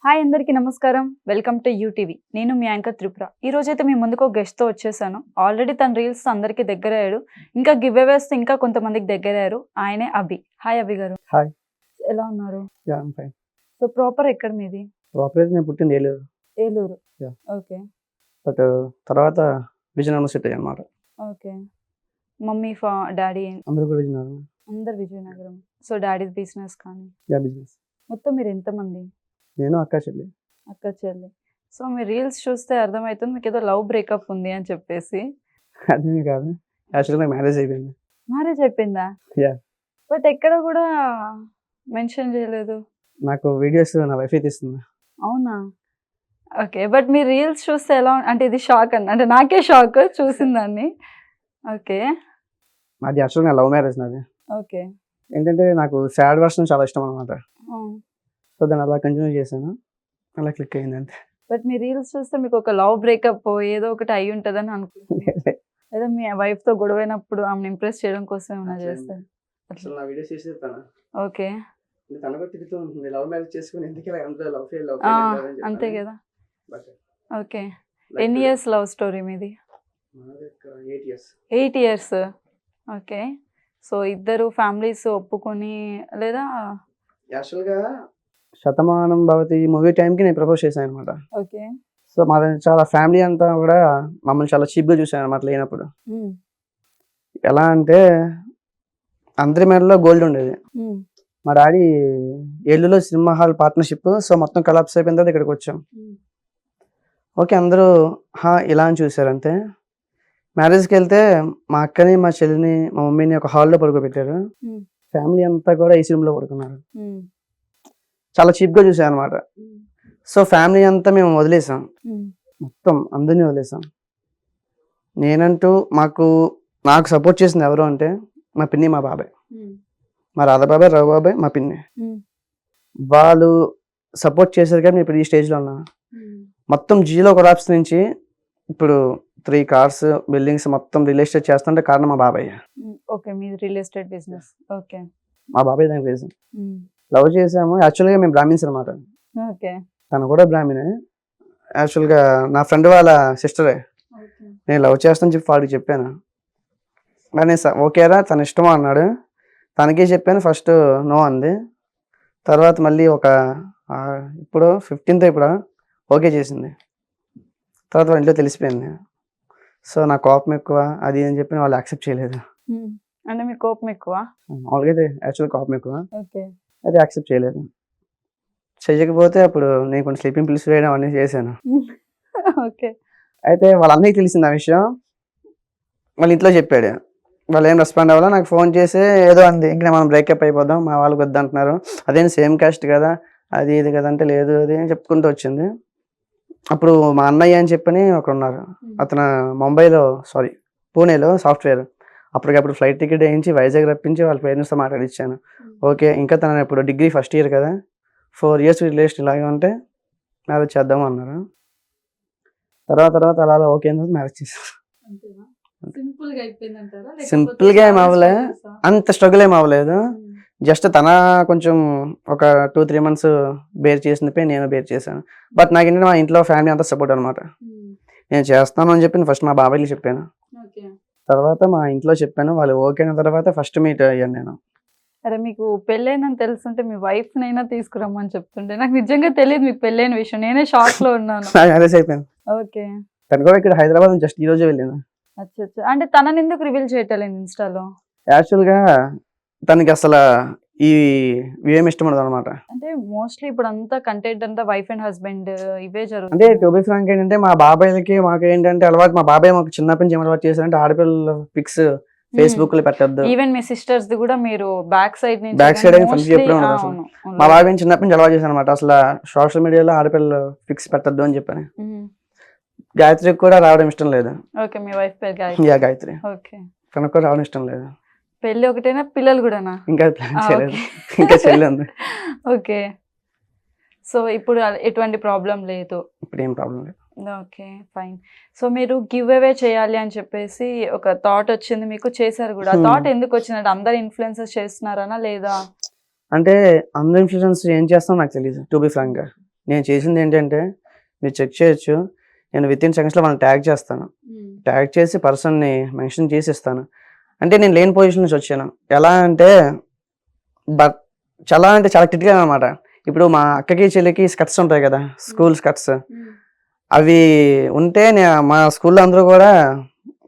Hi అందరికీ నమస్కారం. Welcome to UTV. నేను మీ యాంకర్ త్రిపుర. ఈ రోజైతే మీ ముందుకు ఒక గెస్ట్‌తో వచ్చేసాను. ఆల్రెడీ తన రీల్స్ అందరికీ దగ్గరయ్యాడు. ఇంకా గివ్ అవేస్‌తో ఇంకా కొంతమందికి దగ్గరయ్యారు. ఆయనే అభి. హాయ్ అభి గారు. హాయ్. ఎలా ఉన్నారు? Yeah! I'm fine. So proper ఎక్కడ మీది? ప్రాపర్ అయితే నేను పుట్టింది Eluru. Eluru. Yeah! Okay. But తర్వాత విజయనగరం సెట్ అయ్యానన్నమాట. ఓకే. మమ్మీ, డాడీ అందరూ కూడా విజయనగరం. అందరు విజయనగరం. సో డాడీది బిజినెస్ కానీ. యాహ్! బిజినెస్. మొత్తం మీరు ఎంతమంది? నేను, అక్క, చెల్లి. అక్క, చెల్లి. సో మీ రీల్స్ చూస్తే అర్థమవుతుంది మీకేదో లవ్ బ్రేకప్ ఉంది అని చెప్పేసి. అదేమీ కాదు. యాక్చువల్‌గా నాకు మ్యారేజ్ అయిపోయింది. మ్యారేజ్ అయిపోయిందా? యాహ్! బట్ ఎక్కడ కూడా మెన్షన్ చేయలేదు. నాకు వీడియోస్ నా వైఫే తీస్తుంది. అవునా? ఓకే. బట్ మీ రీల్స్ చూస్తే ఎలా అంటే ఇది షాక్ అంటే నాకే షాక్ చూసిన దాన్ని. ఓకే. నాది యాక్చువల్‌గా లవ్ మ్యారేజ్ నాది. ఓకే. ఏంటంటే నాకు సాడ్ వర్షన్ చాలా ఇష్టం అన్నమాట. హ్మ్. సో దాన్ని అలా కంటిన్యూ చేశాను. అలా క్లిక్ అయింది అంతే. బట్ మీ రీల్స్ చూస్తే మీకు ఒక లవ్ బ్రేకప్ ఏదో ఒకటి అయ్యి ఉంటదని అనుకుంటున్నా. లేదా మీ వైఫ్‌తో గొడవైనప్పుడు ఆమెను ఇంప్రెస్ చేయడం కోసం ఏమైనా చేస్తారు? అసలు నా వీడియోస్ చేసేది తను. ఓకే. తన కూడా తిరుగుతూ ఉంటుంది. లవ్ మ్యారేజ్ చేసుకొని ఎందుకు ఇలా అందరూ లవ్ ఫెయిల్ ఆ! అంతే కదా! But okay. ఎన్ని ఇయర్స్ లవ్ స్టోరీ మీది? నాది ఒక 8 ఇయర్స్. 8 ఇయర్స్. ఓకే. సో ఇద్దరు ఫ్యామిలీస్ ఒప్పుకొని లేదా? యాక్చువల్‌గా 'శతమానం భవతి' మూవీ టైంకి నేను ప్రపోజ్ చేశాను అనమాట. ఓకే. సో మాది చాలా ఫ్యామిలీ అంతా కూడా మమ్మల్ని చాలా చీప్‌గా చూసారనమాట లేనప్పుడు. హ్మ్. ఎలా అంటే అందరి మెడలో గోల్డ్ ఉండేది. హ్మ్. మా డాడీ ఏలూరులో సినిమా హాల్ పార్ట్నర్‌షిప్. సో మొత్తం కొలాప్స్ అయిపోయిన తర్వాత ఇక్కడికి వచ్చాం. హ్మ్. ఓకే. అందరూ ఇలా అని చూసారు అంతే. మ్యారేజ్‌కెళ్తే మా అక్కని, మా చెల్లిని, మా మమ్మీని ఒక హాల్‌లో పడుకోబెట్టారు. హ్మ్. ఫ్యామిలీ అంతా కూడా ఏసీ రూమ్‌లో పడుకున్నారు. హ్మ్. చాలా చీప్‌గా చూసారనమాట. హ్మ్. సో ఫ్యామిలీ అంతా మేము వదిలేసాం. హ్మ్. మొత్తం అందరిని వదిలేసాం. నేనంటూ నాకు సపోర్ట్ చేసింది ఎవరు అంటే మా పిన్ని, మా బాబాయ్. హ్మ్. మా రాధాబాబాయ్, రవి బాబాయ్, మా పిన్ని. హ్మ్. వాళ్ళు సపోర్ట్ చేశారు కాబట్టి నేను ఇప్పుడు ఈ స్టేజ్‌లో ఉన్నాను. హ్మ్. మొత్తం జీరో కొలాప్స్ నుంచి ఇప్పుడు 3 కార్స్, బిల్డింగ్స్ మొత్తం రియల్ ఎస్టేట్ చేస్తుంటే కారణం మా బాబాయ్. హ్మ్. ఓకే. మీది రియల్ ఎస్టేట్ బిజినెస్. ఓకే. మా బాబాయ్ దానికి రీజన్. హ్మ్. లవ్ చేసాము. యాక్చువల్‌గా మేము బ్రాహ్మిన్స్ అనమాట. ఓకే. తను కూడా బ్రాహ్మినే. యాక్చువల్‌గా నా ఫ్రెండ్ వాళ్ళ సిస్టరే. ఓకే. నేను లవ్ చేస్తానని చెప్పి వాడికి చెప్పాను. కానీ ఓకేరా తన ఇష్టమా అన్నాడు. తనకి చెప్పాను. ఫస్ట్ నో అంది. తర్వాత మళ్ళీ ఇప్పుడు 15థ్ ఇప్పుడు ఓకే చేసింది. తర్వాత వాళ్ళ ఇంట్లో తెలిసిపోయింది. సో నాకు కోపం ఎక్కువ అది అని చెప్పి వాళ్ళు యాక్సెప్ట్ చేయలేదు. హ్మ్. అంటే మీకు కోపం ఎక్కువా? మామూలుగా అయితే యాక్చువల్‌గా కోపం ఎక్కువ. ఓకే. అది యాక్సెప్ట్ చేయలేదు. చెయ్యకపోతే అప్పుడు నేను కొన్ని స్లీపింగ్ పిల్స్ వేయడం అన్నీ చేశాను. ఓకే. అయితే వాళ్ళ అన్నయ్యకి తెలిసింది ఆ విషయం. వాళ్ళ ఇంట్లో చెప్పాడు. వాళ్ళు ఏం రెస్పాండ్ అవ్వలా. నాకు ఫోన్ చేసి ఏదో అంది. ఇంక మనం బ్రేకప్ అయిపోదాం. మా వాళ్ళు వద్దంటున్నారు. అదేంటి సేమ్ కాస్ట్ కదా! అది ఇది కదా! అంటే లేదు అది అని చెప్పుకుంటూ వచ్చింది. అప్పుడు మా అన్నయ్య అని చెప్పని ఒకరున్నారు. అతను పూణేలో సాఫ్ట్‌వేర్. అప్పటికప్పుడు ఫ్లైట్ టికెట్ వేయించి వైజాగ్ రప్పించి వాళ్ళ పేరెంట్స్‌తో మాట్లాడిచ్చాను. ఓకే. ఇంకా తను ఇప్పుడు డిగ్రీ ఫస్ట్ ఇయర్ కదా! 4 ఇయర్స్ రిలేషన్ ఇలాగే ఉంటే మ్యారేజ్ చేద్దాం అన్నారు. తర్వాత అలా ఓకే అని మ్యారేజ్ చేశారు. అంతేనా? సింపుల్‌గా అయిపోయిందంటారా? సింపుల్‌గా ఏమి అవ్వలే. అంత స్ట్రగుల్ ఏమి అవ్వలేదు. జస్ట్ తన కొంచెం ఒక 2, 3 మంత్స్ బేర్ చేసింది పెయిన్ నేను బేర్ చేశాను. బట్ నాకేంటంటే మా ఇంట్లో ఫ్యామిలీ అంతా సపోర్ట్ అనమాట. నేను చేస్తాను అని చెప్పి ఫస్ట్ మా బాబాయ్‌కి చెప్పాను. ఓకే. తర్వాత మా ఇంట్లో చెప్పాను. వాళ్ళు ఓకే అన్న తర్వాత ఫస్ట్ మీట్ అయ్యాను నేను. అరే మీకు పెళ్ళైందని తెలుసుంటే మీ వైఫ్‌నైనా తీసుకురమ్మని చెప్తుండే. నాకు నిజంగా తెలీదు మీకు పెళ్ళైన విషయం. నేనే షాక్‌లో ఉన్నాను. నాకు మ్యారేజ్ అయిపోయింది. ఓకే. తను కూడా ఇక్కడ హైదరాబాద్ నుంచి జస్ట్ ఈ రోజే వెళ్ళింది. అచ్చచ్చ! అంటే తనని ఎందుకు రివీల్ చేయట్లేదు ఇన్‌స్టాలో? యాక్చువల్‌గా తనకి ఇవేమి ఇష్టం ఉండదనమాట. అంటే మోస్ట్‌లీ ఇప్పుడంతా కంటెంట్ అంతా వైఫ్ అండ్ హస్బెండ్ ఇవే అంటే జరుగుతుంది. టు బి ఫ్రాంక్ ఏంటంటే మా బాబాయ్‌లకి మాకేంటంటే అలవాటు. మా బాబాయ్ మాకు చిన్నప్పటి నుంచి ఏం అలవాటు చేశారంటే ఆడపిల్లల పిక్స్ ఫేస్‌బుక్‌లో పెట్టొద్దు. ఈవెన్ మీ సిస్టర్స్‌ది కూడా మీరు బ్యాక్ సైడ్ నుంచి బ్యాక్ సైడ్ ఫ్రెండ్స్ మోస్ట్‌లీ చెప్పడం ఉండదు అసలు. అవును. మా బాబాయ్ చిన్నప్పటి నుంచి అలవాటు చేశారనమాట. సోషల్ మీడియాలో ఆడపిల్లలు పిక్స్ పెట్టొద్దు అని చెప్పని. గాయత్రికి కూడా రావడం ఇష్టం లేదు. ఓకే. మీ వైఫ్ పేరు గాయత్రి. యా గాయత్రి. ఓకే. తనకు కూడా రావడం ఇష్టం లేదు. పెళ్లి ఒకటేనా? పిల్లలు కూడానా? ఇంకా ప్లాన్ చేయలేదు. ఇంకా చెల్లి ఉంది. ఓకే. సో ఇప్పుడు ఎటువంటి ప్రాబ్లం లేదు. ఇప్పుడు ఏం ప్రాబ్లం లేదు. ఓకే. ఫైన్. సో మీరు గివ్ అవే చేయాలి అని చెప్పేసి ఒక థాట్ వచ్చింది మీకు, చేశారు కూడా. ఆ థాట్ ఎందుకు వచ్చిందంటే అందరు ఇన్‌ఫ్లుయెన్సర్స్ చేస్తున్నారనా లేదా? అంటే అందరూ ఇన్‌ఫ్లుయెన్స్ ఏం చేస్తారో నాకు తెలీదు. టు బి ఫ్రాంక్‌గా. నేను చేసింది ఏంటంటే మీరు చెక్ చేయొచ్చు. నేను వితిన్ సెకండ్స్లో వాళ్ళని ట్యాగ్ చేస్తాను. ట్యాగ్ చేసి పర్సన్ని మెన్షన్ చేసి ఇస్తాను. అంటే నేను లేని పొజిషన్ నుంచి వచ్చాను. ఎలా అంటే బట్ చాలా అంటే చాలా క్రిటికల్ అనమాట. ఇప్పుడు మా అక్కకి చెల్లికి స్కర్ట్స్ ఉంటాయి కదా, స్కూల్ స్కర్ట్స్. అవి ఉంటే మా స్కూల్లో అందరూ కూడా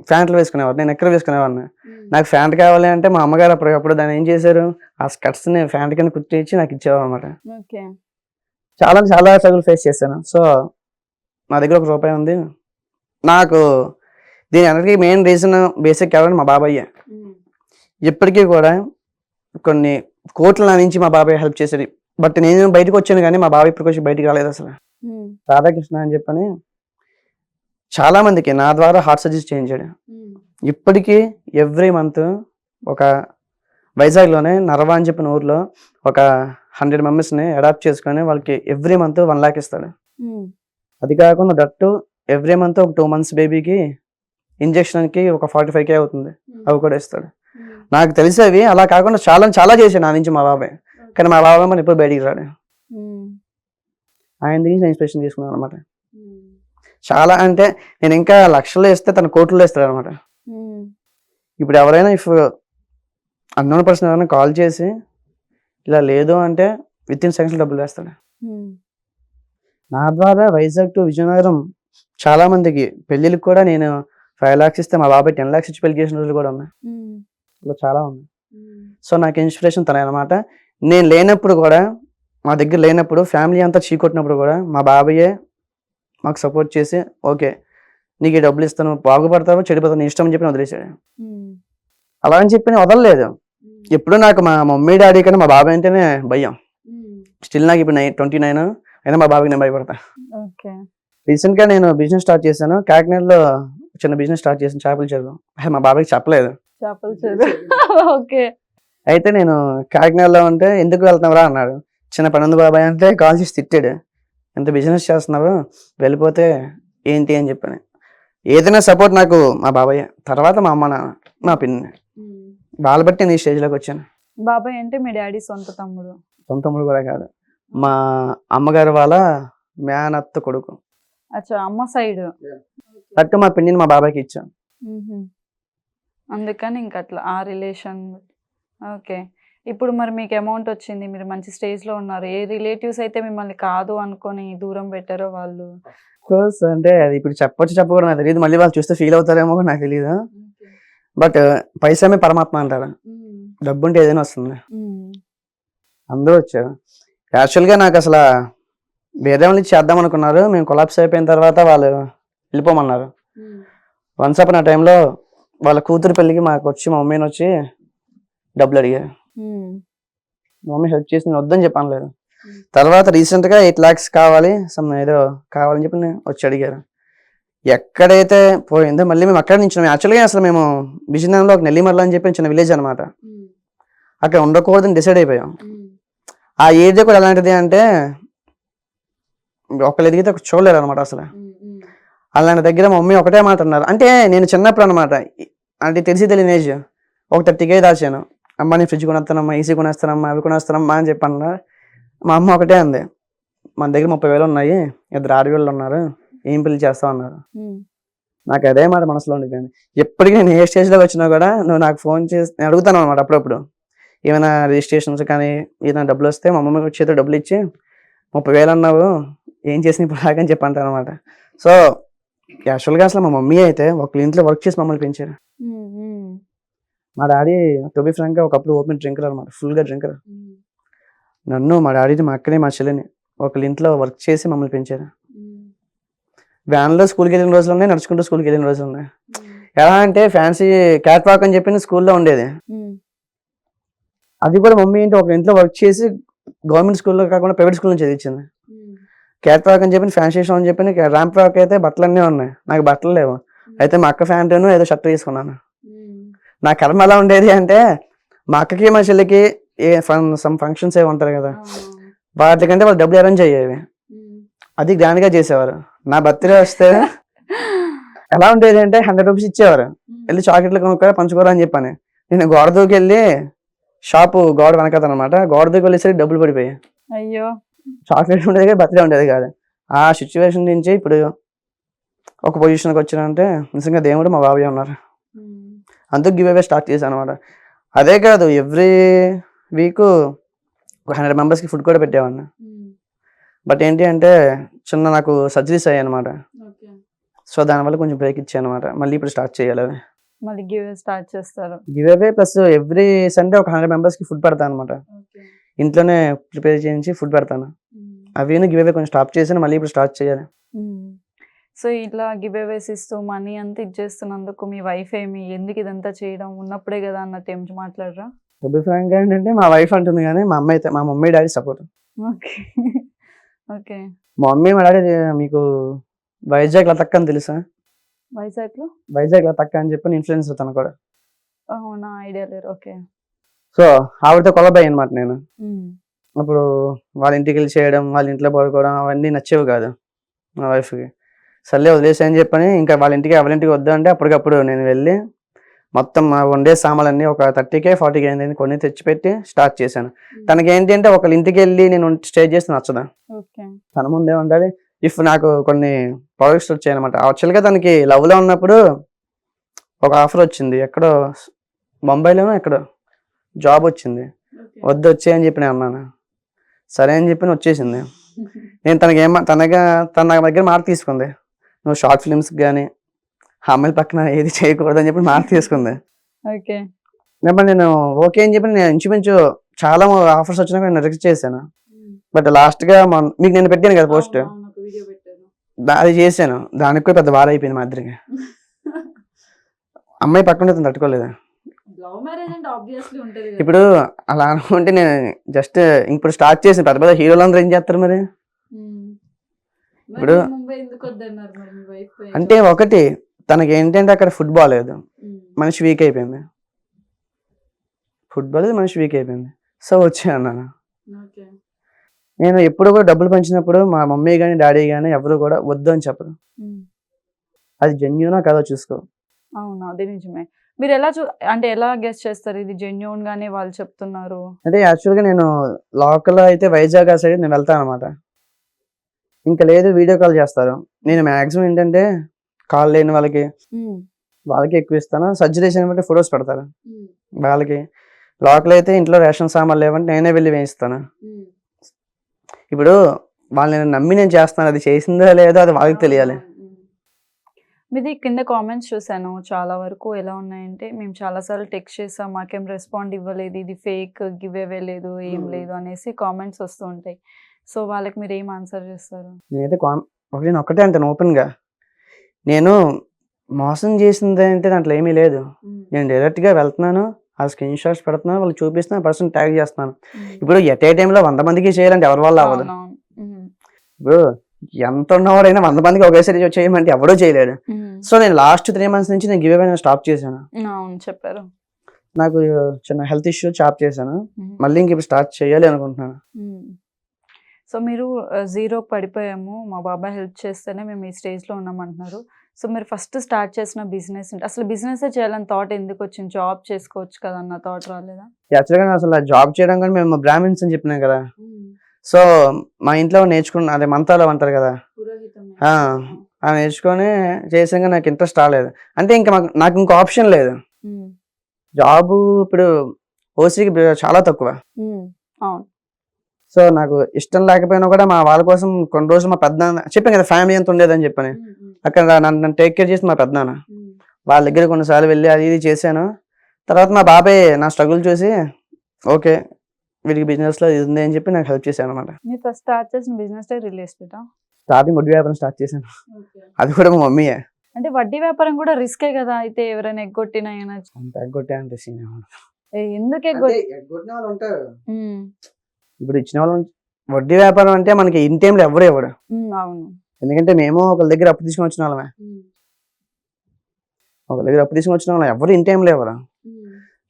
ప్యాంట్లు వేసుకునేవారు, నేను ఎక్కడ వేసుకునేవాడిని. నాకు ప్యాంట్ కావాలి అంటే మా అమ్మగారు అప్పటికప్పుడు దాన్ని ఏం చేశారు, ఆ స్కర్ట్స్ని ప్యాంట్ కింద కుట్టించి నాకు ఇచ్చేవారు అనమాట. ఓకే. చాలా చాలా స్ట్రగుల్ ఫేస్ చేశాను. సో నా దగ్గర ₹1 ఉంది. నాకు దీని అందరికీ మెయిన్ రీజన్ బేసిక్ ఎవరంటే మా బాబాయ్యే. ఇప్పటికీ కూడా కొన్ని కోట్ల నా నుంచి మా బాబాయ్ హెల్ప్ చేసేది. బట్ నేను బయటకు వచ్చాను కానీ మా బాబాయ్ ఇప్పటికి వచ్చి బయటికి రాలేదు అసలు. రాధాకృష్ణ అని చెప్పని చాలా మందికి నా ద్వారా హార్ట్ సర్జరీ చేయించాడు. ఇప్పటికీ ఎవ్రీ మంత్ ఒక వైజాగ్లోనే నర్వా అని చెప్పిన ఊర్లో ఒక 100 మెంబర్స్ని అడాప్ట్ చేసుకొని వాళ్ళకి ఎవ్రీ మంత్ 1 lakh ఇస్తాడు. అది కాకుండా దట్టు ఎవ్రీ మంత్ ఒక 2 months బేబీకి ఇంజక్షన్కి ఒక 45K అవుతుంది, అవి కూడా ఇస్తాడు. నాకు తెలిసేవి అలా కాకుండా చాలా చాలా చేశాను నా నుంచి మా బాబాయ్. కానీ మా బాబాయ్ మన ఎప్పుడు బయటికి రాడు. ఆయన నుంచి నేను ఇన్స్పిరేషన్ తీసుకున్నాను అనమాట. చాలా అంటే నేను ఇంకా లక్షల్లో ఇస్తే తన కోట్లలో ఇస్తాడు అనమాట. ఇప్పుడు ఎవరైనా అన్నోన్ పర్సన్ ఎవరైనా కాల్ చేసి ఇలా లేదు అంటే వితిన్ సెకండ్స్లో డబ్బులు వేస్తాడు. నా ద్వారా వైజాగ్ టు విజయనగరం చాలా మందికి పెళ్ళిళ్ళకి కూడా నేను 5 lakhs ఇస్తే మా బాబాయ్ 10 lakhs ఇచ్చి పెళ్లి చేసిన రోజులు కూడా ఉన్నాయి. ఇలా చాలా ఉన్నాయి. సో నాకు ఇన్స్పిరేషన్ తనే అనమాట. నేను లేనప్పుడు కూడా, మా దగ్గర లేనప్పుడు, ఫ్యామిలీ అంతా చీకొట్టినప్పుడు కూడా మా బాబాయే మాకు సపోర్ట్ చేసి ఓకే నీకు ఈ డబ్బులు ఇస్తాను, బాగుపడతావు చెడిపోతావు నీ ఇష్టం అని చెప్పి వదిలేసాడు. అలా అని చెప్పి నేను వదలలేదు. ఎప్పుడు నాకు మా మమ్మీ డాడీ కన్నా మా బాబాయ్ అంటేనే భయం. స్టిల్ నాకు ఇప్పుడు 29 అయినా మా బాబాయ్కి నేను భయపడతా. రీసెంట్గా నేను బిజినెస్ స్టార్ట్ చేశాను కాకినాడలో. చిన్న బిజినెస్ స్టార్ట్ చేశాను, చేపల చెరువు. మా బాబాయ్కి చెప్పలేదు. అయితే నేను కాకినాడలో ఉంటే ఎందుకు వెళ్తున్నావురా అన్నాడు. చిన్న పని ఉంది బాబాయ్ అంటే కాల్ చేసి తిట్టాడు. ఎంత బిజినెస్ చేస్తున్నావు, వెళ్ళిపోతే ఏంటి అని చెప్పాను. ఏదైనా సపోర్ట్ నాకు మా బాబాయ్, తర్వాత మా అమ్మ నాన్న, మా పిన్ని, వాళ్ళ బట్టి నేను ఈ స్టేజ్లోకి వచ్చాను. బాబాయ్ అంటే మీ డాడీ సొంత తమ్ముడు? సొంత తమ్ముడు కూడా కాదు, మా అమ్మగారు వాళ్ళ మేనత్త కొడుకు. అచ్చా, అమ్మ సైడ్. అక్క మా పిన్నిని మా బాబాయ్కి ఇచ్చాను. అందుకని ఇంకా అట్లా ఆ రిలేషన్. ఓకే. ఇప్పుడు మరి మీకు అమౌంట్ వచ్చింది, మీరు మంచి స్టేజ్లో ఉన్నారు. ఏ రిలేటివ్స్ అయితే మిమ్మల్ని కాదు అనుకొని దూరం పెట్టారో వాళ్ళు? కోర్స్ అంటే అది ఇప్పుడు చెప్పకూడదు నాకు తెలియదు. మళ్ళీ వాళ్ళు చూస్తే ఫీల్ అవుతారేమో కూడా నాకు తెలియదు. బట్ పైసామే పరమాత్మ అంటారు. డబ్బు ఉంటే ఏదైనా వస్తుంది. అందరూ వచ్చారు. యాక్చువల్గా నాకు అసలు వేరే వాళ్ళని చేద్దాం అనుకున్నారు. మేము కొలాప్స్ అయిపోయిన తర్వాత వాళ్ళు వెళ్ళిపోమన్నారు. వన్స్ అప్ నా టైంలో వాళ్ళ కూతురు పెళ్ళికి మాకు వచ్చి మా మమ్మీని వచ్చి డబ్బులు అడిగారు. మా మమ్మీ హెల్ప్ చేసి నేను వద్దని చెప్పాను లేదు. తర్వాత రీసెంట్గా 8 lakhs కావాలి, ఏదో కావాలని చెప్పి వచ్చి అడిగారు. ఎక్కడైతే పోయిందో మళ్ళీ మేము అక్కడ నుంచి యాక్చువల్గా అసలు మేము విజయనగరంలో ఒక నెల్లిమర్ల అని చెప్పి చిన్న విలేజ్ అనమాట, అక్కడ ఉండకూడదని డిసైడ్ అయిపోయాం. ఆ ఏరియా కూడా ఎలాంటిది అంటే ఒకళ్ళు ఎదిగితే ఒక చూడలేరు అనమాట అసలు. అలాంటి దగ్గర మా మమ్మీ ఒకటే మాట అన్నారు. అంటే నేను చిన్నప్పుడు అనమాట, అంటే తెలిసి తెలియని ఏజ్, ఒక 30K దాచాను. అమ్మ నేను ఫ్రిడ్జ్ కొనేస్తానమ్మా, ఏసీ కొనేస్తానమ్మా, అవి కొనేస్తానమ్మా అని చెప్పి అన్నారు. మా అమ్మ ఒకటే అంది, మన దగ్గర 30,000 ఉన్నాయి, 2 ఆడపిల్లలు ఉన్నారు, ఏం పెళ్లి చేస్తావు అన్నారు. నాకు అదే మాట మనసులో ఉండిపోయింది. ఎప్పటికీ నేను ఏ స్టేజ్లోకి వచ్చినా కూడా నువ్వు నాకు ఫోన్ చేసి నేను అడుగుతాను అనమాట. అప్పుడప్పుడు ఏమైనా రిజిస్ట్రేషన్స్ కానీ ఏదైనా డబ్బులు వస్తే మా మమ్మీ చేతితో డబ్బులు ఇచ్చి 30,000 అన్నావు ఏం చేసిన ఇప్పుడు లాగని చెప్పి అంటాను అనమాట. సో యాక్చువల్గా అసలు మా మమ్మీ అయితే ఒక ఇంట్లో వర్క్ చేసి మమ్మల్ని పెంచారు. మా డాడీ టు బి ఫ్రాంక్గా ఒకప్పుడు ఓపెన్ డ్రింకర్ అనమాట, ఫుల్గా డ్రింకర్. నన్ను, మా డాడీని, మా అక్కని, మా చెల్లిని ఒకళ్ళ ఇంట్లో వర్క్ చేసి మమ్మల్ని పెంచారు. వ్యాన్లో స్కూల్కి వెళ్ళిన రోజులు ఉన్నాయి, నడుచుకుంటూ స్కూల్కి వెళ్ళిన రోజులు ఉన్నాయి. ఎలా అంటే ఫ్యాన్సీ క్యాట్ వాక్ అని చెప్పి స్కూల్లో ఉండేది. అది కూడా మమ్మీ ఏంటి ఒక ఇంట్లో వర్క్ చేసి గవర్నమెంట్ స్కూల్లో కాకుండా ప్రైవేట్ స్కూల్ నుంచి చదివించింది. క్యాట్ వాక్ అని చెప్పి ఫ్యాన్సీ షో అని చెప్పి ర్యాంప్ వాక్ అయితే బట్టలు అన్నీ ఉన్నాయి, నాకు బట్టలు లేవు. అయితే మా అక్క ఫ్యాంటను ఏదో షర్ట్ తీసుకున్నాను. నా కర్మ ఎలా ఉండేది అంటే మా అక్కకి మా చెల్లికి సమ్ ఫంక్షన్స్ ఏమి ఉంటారు కదా, వాటికంటే వాళ్ళు డబ్బులు అరేంజ్ అయ్యేవి, అది గ్రాండ్గా చేసేవారు. నా బర్త్డే వస్తే ఎలా ఉండేది అంటే 100 రూపీస్ ఇచ్చేవారు, వెళ్ళి చాక్లెట్లు కొనుక్కోరా పంచుకోరా అని చెప్పాను. నేను గోడ దూకి వెళ్ళి షాపు గోడ వెనకదనమాట, గోడ దూకి వెళ్ళేసరికి డబ్బులు పడిపోయాయి. అయ్యో. చాక్లెట్ ఉండేది కానీ బర్త్డే ఉండేది కాదు. ఆ సిచ్యువేషన్ నుంచి ఇప్పుడు ఒక పొజిషన్కి వచ్చినంటే నిజంగా దేవుడు మా బాబాయ్ ఉన్నారు. అందుకు గివ్ అవే స్టార్ట్ చేశాను అనమాట. అదే కాదు, ఎవ్రీ వీక్ ఒక 100 మెంబర్స్కి ఫుడ్ కూడా పెట్టేవాడిని. బట్ ఏంటి అంటే చిన్న నాకు సర్జరీస్ అయ్యాయి అనమాట. సో దానివల్ల కొంచెం బ్రేక్ ఇచ్చాను అనమాట. మళ్ళీ ఇప్పుడు స్టార్ట్ చేయాలి అవి. మళ్ళీ గివ్ స్టార్ట్ చేస్తారు. Give away plus every Sunday ఒక 100 మెంబర్స్కి ఫుడ్ పెడతాను అనమాట. ఇంట్లోనే ప్రిపేర్ చేయించి ఫుడ్ పెడతాను. అవి గివ్ అవే కొంచెం స్టాప్ చేశాను, మళ్ళీ ఇప్పుడు స్టార్ట్ చేయాలి. సో ఇట్లా గివ్ అవేస్ ఇస్తూ మనీ అంతా ఇచ్చేస్తున్నందుకు మీ వైఫ్ ఏమి ఎందుకు ఇదంతా చేయడం ఉన్నప్పుడే కదా అన్నట్టు ఏం మాట్లాడరా? అభిప్రాయం ఏంటంటే మా వైఫ్ అంటుంది కానీ మా అమ్మ అయితే మా mummy daddy support. Okay. Okay. మా మమ్మీ మా డాడీ మీకు వైజాగ్ లతక్క అని తెలుసా? వైజాగ్లో వైజాగ్ లతక్క అని చెప్పి ఇన్ఫ్లుయెన్సర్ తను కూడా. అవునా, ఐడియా లేరు. ఓకే. సో ఆవిడతో కొలబాయి అనమాట నేను. అప్పుడు వాళ్ళ ఇంటికి వెళ్ళి చేయడం, వాళ్ళ ఇంట్లో పడుకోవడం అవన్నీ నచ్చేవి కాదు మా వైఫ్కి. సర్లే వదిలేసాయని చెప్పని ఇంకా వాళ్ళ ఇంటికి వద్దు అంటే అప్పటికప్పుడు నేను వెళ్ళి మొత్తం వండే సామాన్లన్నీ ఒక 30K 40K అయింది కొన్ని తెచ్చిపెట్టి స్టార్ట్ చేశాను. తనకి ఏంటి అంటే ఒకళ్ళ ఇంటికి వెళ్ళి నేను స్టే చేస్తే నచ్చదా. తన ముందే ఉండాలి. ఇఫ్ నాకు కొన్ని ప్రాజెక్ట్స్ వచ్చాయన్నమాట. యాక్చువల్గా తనకి లవ్లో ఉన్నప్పుడు ఒక ఆఫర్ వచ్చింది, ఎక్కడో ముంబైలోనో ఎక్కడో జాబ్ వచ్చింది. వద్దు వచ్చేయని చెప్పి నేను అన్నాను. సరే అని చెప్పి వచ్చేసింది. నేను తన నా దగ్గర మాట తీసుకుంది, నువ్వు షార్ట్ ఫిల్మ్స్కి కానీ అమ్మాయిల పక్కన ఏది చేయకూడదని చెప్పి మాట తీసుకుంది. నేను ఓకే అని చెప్పి నేను ఇంచుమించు చాలా ఆఫర్స్ వచ్చినా నేను రిజెక్ట్ చేశాను. బట్ లాస్ట్గా మీకు నేను పెట్టాను కదా పోస్ట్, అది చేశాను. దానికి కూడా పెద్ద బాధ అయిపోయింది మా ఇద్దరికి. అమ్మాయి పక్కన తట్టుకోలేదు. ఇప్పుడు అలా అనుకుంటే నేను జస్ట్ ఇప్పుడు స్టార్ట్ చేసిన పెద్ద పెద్ద హీరోలు అందరూ ఏం చేస్తారు మరి? ఇప్పుడు అంటే ఒకటి తనకి ఏంటంటే అక్కడ ఫుట్బాల్ లేదు, మనిషి వీక్ అయిపోయింది. సో వచ్చే అన్నాను. నేను ఎప్పుడు కూడా డబ్బులు పంచినప్పుడు మా మమ్మీ కానీ డాడీ కానీ ఎవరు కూడా వద్దు అని చెప్పరు. అది జెన్యూనా కదా చూసుకో. అవును, అది నిజమే. మీరు ఎలా గెస్ చేస్తారు ఇది జెన్యూన్ గానే వాళ్ళు చెప్తున్నారు? అంటే యాక్చువల్గా నేను లోకల్ అయితే వైజాగ్ సైడ్ నేను వెళ్తాను అనమాట. ఇంకా లేదు వీడియో కాల్ చేస్తారు. నేను మాక్సిమం ఏంటంటే కాల్ లేని వాళ్ళకి ఎక్కువ ఇస్తాను. సర్జరీస్ బట్టి ఫొటోస్ పెడతారు వాళ్ళకి. లోకల్ అయితే ఇంట్లో రేషన్ సామాన్లు లేవంటే నేనే వెళ్ళి వేయిస్తాను. ఇప్పుడు వాళ్ళని నమ్మి నేను చేస్తాను, అది చేసిందో లేదో అది వాళ్ళకి తెలియాలి. మీది కింద కామెంట్స్ చూసాను, చాలా వరకు ఎలా ఉన్నాయంటే మేము చాలాసార్లు టెక్స్ట్ చేసాం, మాకేం రెస్పాండ్ ఇవ్వలేదు, ఇది ఫేక్, గివ్ అవే లేదు, ఏం లేదు అనేసి కామెంట్స్ వస్తూ ఉంటాయి. సో వాళ్ళకి మీరు ఏం ఆన్సర్ చేస్తారు? నేనైతే ఒక్కటే అంటాను ఓపెన్గా, నేను మోసం చేసింది అంటే దాంట్లో ఏమీ లేదు. నేను డైరెక్ట్గా వెళ్తున్నాను, ఆ స్క్రీన్ షాట్స్ పెడుతున్నాను, వాళ్ళు చూపిస్తున్నాను, పర్సన్ ట్యాగ్ చేస్తున్నాను. ఇప్పుడు ఎట్ ఏ టైంలో 100 మందికి చేయాలంటే ఎవరి వల్ల అవ్వదు. ఇప్పుడు ఎంత ఉన్నవాడైనా 100 మందికి ఒకేసారి చేయమంటే ఎవడో చేయలేడు. సో నేను లాస్ట్ 3 months నుంచి నేను గివ్ అవే స్టాప్ చేశాను. చెప్పారు. నాకు చిన్న హెల్త్ ఇష్యూ స్టాప్ చేశాను. మళ్ళీ ఇంక ఇప్పుడు స్టార్ట్ చేయాలి అనుకుంటున్నాను. సో మీరు జీరోకి పడిపోయాము, మా బాబాయ్ హెల్ప్ చేస్తేనే మేము ఈ స్టేజ్లో ఉన్నామంటున్నారు. సో మీరు ఫస్ట్ స్టార్ట్ చేసిన బిజినెస్ అసలు బిజినెస్ చేయాలని థాట్ ఎందుకు వచ్చింది? జాబ్ చేసుకోవచ్చు కదా అన్న థాట్ రాలేదా? యాక్చువల్గా అసలు జాబ్ చేయడం కానీ మేము బ్రాహ్మిన్స్ అని చెప్పినాం కదా. సో మా ఇంట్లో నేర్చుకున్న అదే మంత్రాలు అంటారు కదా, నేర్చుకొని చేసాక నాకు ఇంట్రెస్ట్ రాలేదు. అంటే ఇంకా నాకు ఇంకో ఆప్షన్ లేదు. జాబ్ ఇప్పుడు ఓసీకి చాలా తక్కువ. సో నాకు ఇష్టం లేకపోయినా కూడా మా వాళ్ళ కోసం కొన్ని రోజులు మా పెద్దనాన్న చెప్పాను కదా ఫ్యామిలీ ఎంత ఉండేదని చెప్పని, అక్కడ నన్ను టేక్ కేర్ చేసి మా పెద్దనాన్న వాళ్ళ దగ్గర కొన్నిసార్లు వెళ్ళి అది ఇది చేశాను. తర్వాత మా బాబాయ్ నా స్ట్రగుల్ చూసి ఓకే వీడికి బిజినెస్ లో ఇది ఉంది అని చెప్పి నాకు హెల్ప్ చేశాను అనమాట. ఫస్ట్ స్టార్ట్ చేసిన బిజినెస్ రియల్ ఎస్టేట్? స్టార్టింగ్ వడ్డీ వ్యాపారం స్టార్ట్ చేశాను, అది కూడా మా మమ్మీయే. అంటే వడ్డీ వ్యాపారం కూడా రిస్కే కదా, అయితే ఎవరైనా ఎగ్గొట్టినా ఎగ్గొట్టే అంటే ఎందుకు ఎగ్గొట్టిన వాళ్ళు ఉంటారు. ఇప్పుడు ఇచ్చిన వాళ్ళు వడ్డీ వ్యాపారం అంటే మనకి ఇన్ టైంలో ఎవరు ఇవ్వడు. అవును, ఎందుకంటే మేము ఒకళ్ళ దగ్గర అప్పు తీసుకుని వచ్చిన వాళ్ళమే, ఎవరు ఇన్ టైంలో ఎవరు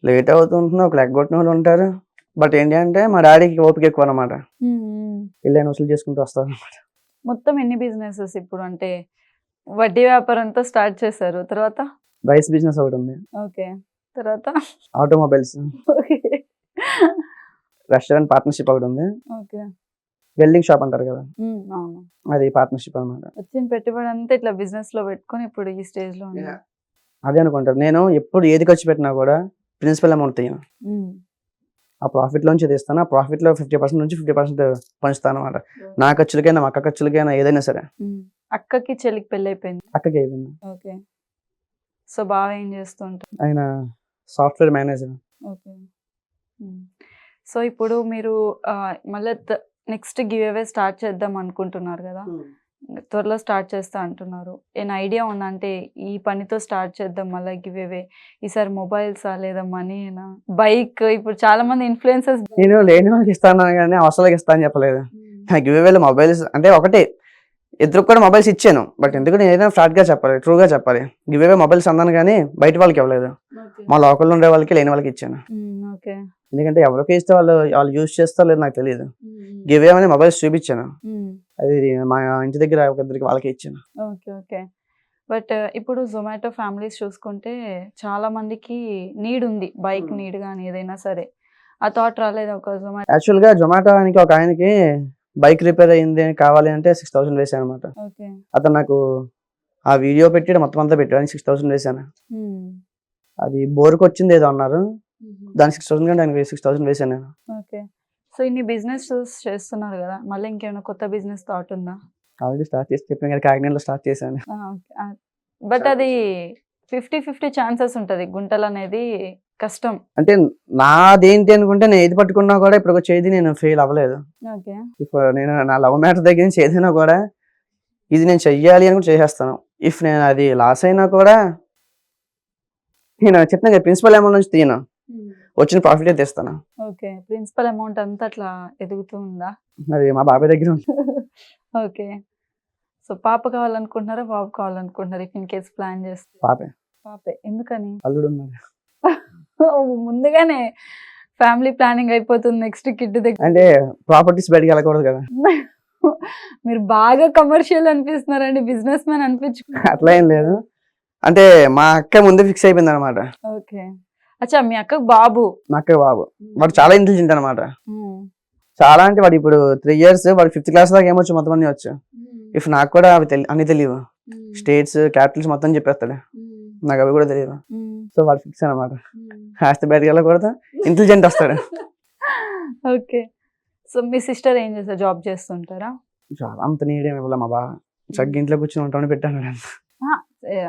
లేట్ అవుతుంటుందో ఒకళ్ళు ఎగ్గొట్టిన వాళ్ళు ఉంటారు. బట్ ఏంటి అంటే మా డాడీకి ఓపిక ఎక్కువ అనమాట, వెళ్ళి వసూలు చేసుకుంటూ వస్తారు అనమాట. మొత్తం ఎన్ని బిజినెసెస్ ఇప్పుడు? అంటే వడ్డీ వ్యాపారంతో స్టార్ట్ చేశారు, తర్వాత రైస్ బిజినెస్ ఒకటి ఉంది, ఓకే, తర్వాత ఆటోమొబైల్స్, రెస్టారెంట్ పార్ట్నర్షిప్ ఒకటి ఉంది, వెల్డింగ్ షాప్ అంటారు కదా, అవును. అది పార్ట్నర్షిప్ అనమాట. వచ్చిన పెట్టుబడి అంతా ఇట్లా బిజినెస్ లో పెట్టుకొని ఇప్పుడు ఈ స్టేజ్ లో ఉంది. అదే అనుకుంటారు. నేను ఎప్పుడు ఏది ఖర్చు పెట్టినా కూడా ప్రిన్సిపల్ అమౌంట్ తీయను. ఉమ్, ఆ ప్రాఫిట్ లోంచి తీస్తాను. ఆ ప్రాఫిట్ లో 50% నుంచి 50% పంచుతాను అనమాట. నా ఖర్చులకైనా, మా అక్క ఖర్చులకైనా, ఏదైనా సరే. ఉమ్. అక్కకి చెల్లికి పెళ్లి అయిపోయింది. అక్కకి అయిపోయింది. ఓకే. సో బాగా ఏం చేస్తూ ఉంటారు. ఆయన సాఫ్ట్వేర్ మేనేజర్. ఓకే. సో ఇప్పుడు మీరు మళ్ళీ నెక్స్ట్ గివ్ అవే స్టార్ట్ చేద్దాం అనుకుంటున్నారు కదా, త్వరలో స్టార్ట్ చేస్తా అంటున్నారు. ఏం ఐడియా ఉందా, అంటే ఈ పనితో స్టార్ట్ చేద్దాం మళ్ళీ గివ్ అవే, ఈసారి మొబైల్సా లేదా మనీనా, బైక్? ఇప్పుడు చాలా మంది ఇన్ఫ్లుయెన్సర్స్. నేను లేని వాళ్ళకి ఇస్తాను కానీ అవసరాలకి ఇస్తా అని చెప్పలేదు. గివ్ అవేలో మొబైల్స్ అంటే ఒకటే, ఇద్దరు కూడా మొబైల్స్ ఇచ్చాను. బట్ ఎందుకు నేను ఏదైనా ఫ్రాడ్ గా చెప్పాలి, ట్రూ గా చెప్పాలి. గివ్ అవే మొబైల్స్ అన్నాను కానీ బయట వాళ్ళకి ఇవ్వలేదు. మా లోకల్లో ఉండే వాళ్ళకి, లేని వాళ్ళకి ఇచ్చాను. ఓకే. ఎందుకంటే ఎవరికి ఇస్తే వాళ్ళు యూజ్ చేస్తారో లేదు నాకు తెలియదు. గివ్ అవే అని మొబైల్స్ చూపించాను. అది మా ఇంటి దగ్గర ఒక ఇద్దరికి వాళ్ళకి ఇచ్చాను. ఓకే. ఓకే. బట్ ఇప్పుడు జొమాటో ఫ్యామిలీస్ చూసుకుంటే చాలా మందికి నీడ్ ఉంది, బైక్ నీడ్ కానీ ఏదైనా సరే. ఆ థాట్ రాలేదు ఒక జొమాటో? యాక్చువల్ గా జొమాటో ఆయనకి, ఒక ఆయనకి బైక్ రిపేర్ అయింది కావాలి అంటే 6,000 వేసాను అనమాట. ఓకే. అతను నాకు ఆ వీడియో పెట్టి మొత్తం అంతా పెట్టాడు. 6,000 వేసాను. అది బోర్కి వచ్చింది ఏదో అన్నారు, దానికి 6,000 కంటే ఆయనకి 6,000 వేసాను నేను. ఓకే. సో ఇన్ని బిజినెస్ చేస్తున్నారు కదా, మళ్ళీ ఇంకేమైనా కొత్త బిజినెస్ థాట్ ఉందా? ఆల్రెడీ స్టార్ట్ చేసి చెప్పాను కదా, కాకినాడలో స్టార్ట్ చేశాను. బట్ అది 50-50 ఛాన్సెస్ ఉంటుంది, గుంటలు అనేది కష్టం. అంటే నాదేంటి అనుకుంటే, నేను ఏది పట్టుకున్నా కూడా ఇప్పుడు వచ్చేది నేను ఫెయిల్ అవ్వలేదు. ఓకే. ఇప్పుడు నేను నా లవ్ మ్యాటర్ దగ్గర నుంచి ఏదైనా కూడా ఇది నేను చెయ్యాలి అని కూడా చేసేస్తాను. ఇఫ్ నేను అది లాస్ అయినా కూడా నేను చెప్తాను కదా, ప్రిన్సిపల్ అమౌంట్ నుంచి తీయను, వచ్చిన ప్రాఫిట్ తీస్తాను. ఓకే. ప్రిన్సిపల్ అమౌంట్ అంతా అట్లా ఎదుగుతూ ఉందా? అది మా బాబాయ్ దగ్గర ఉంది. ఓకే. సో పాప కావాలనుకుంటున్నారా, బాబు కావాలనుకుంటున్నారా? ఇఫ్ ఇన్ కేస్ ప్లాన్ చేస్తే పాపే. పాపే. ఎందుకని? అల్లుడు ఉన్నారు. ముందుగానే ఫ్యామిలీ ప్లానింగ్ అయిపోతుంది నెక్స్ట్ కిడ్ దగ్గర. అంటే ప్రాపర్టీస్ బయటకి వెళ్ళకూడదు కదా. మీరు బాగా కమర్షియల్ అనిపిస్తున్నారండి, బిజినెస్ మ్యాన్ అనిపించు. అట్లా ఏం లేదు. అంటే మా అక్క ముందే ఫిక్స్ అయిపోయింది అనమాట. ఓకే. అచ్చా, మీ అక్కకు బాబు? మా అక్క బాబు. వాడు చాలా ఇంటెలిజెంట్ అనమాట. చాలా అంటే వాడు ఇప్పుడు 3 years, వాడు 5th class దాకా ఏమొచ్చు మొత్తం అన్ని వచ్చు. ఇఫ్ నాకు కూడా అవి అన్ని తెలియవు. స్టేట్స్, క్యాపిటల్స్ మొత్తం చెప్పేస్తాడు. నాకు అవి కూడా తెలియదు. సో వాడు ఫిక్స్ అనమాట. ఆస్తి బయటకు వెళ్ళకూడదు, ఇంటెలిజెంట్ వస్తాడు. ఓకే. సో మీ సిస్టర్ ఏం చేస్తారు, జాబ్ చేస్తుంటారా? చాలా అంత నీడేమి ఇవ్వాల, మా బాగా చక్కగా ఇంట్లో కూర్చొని ఉంటామని పెట్టాను.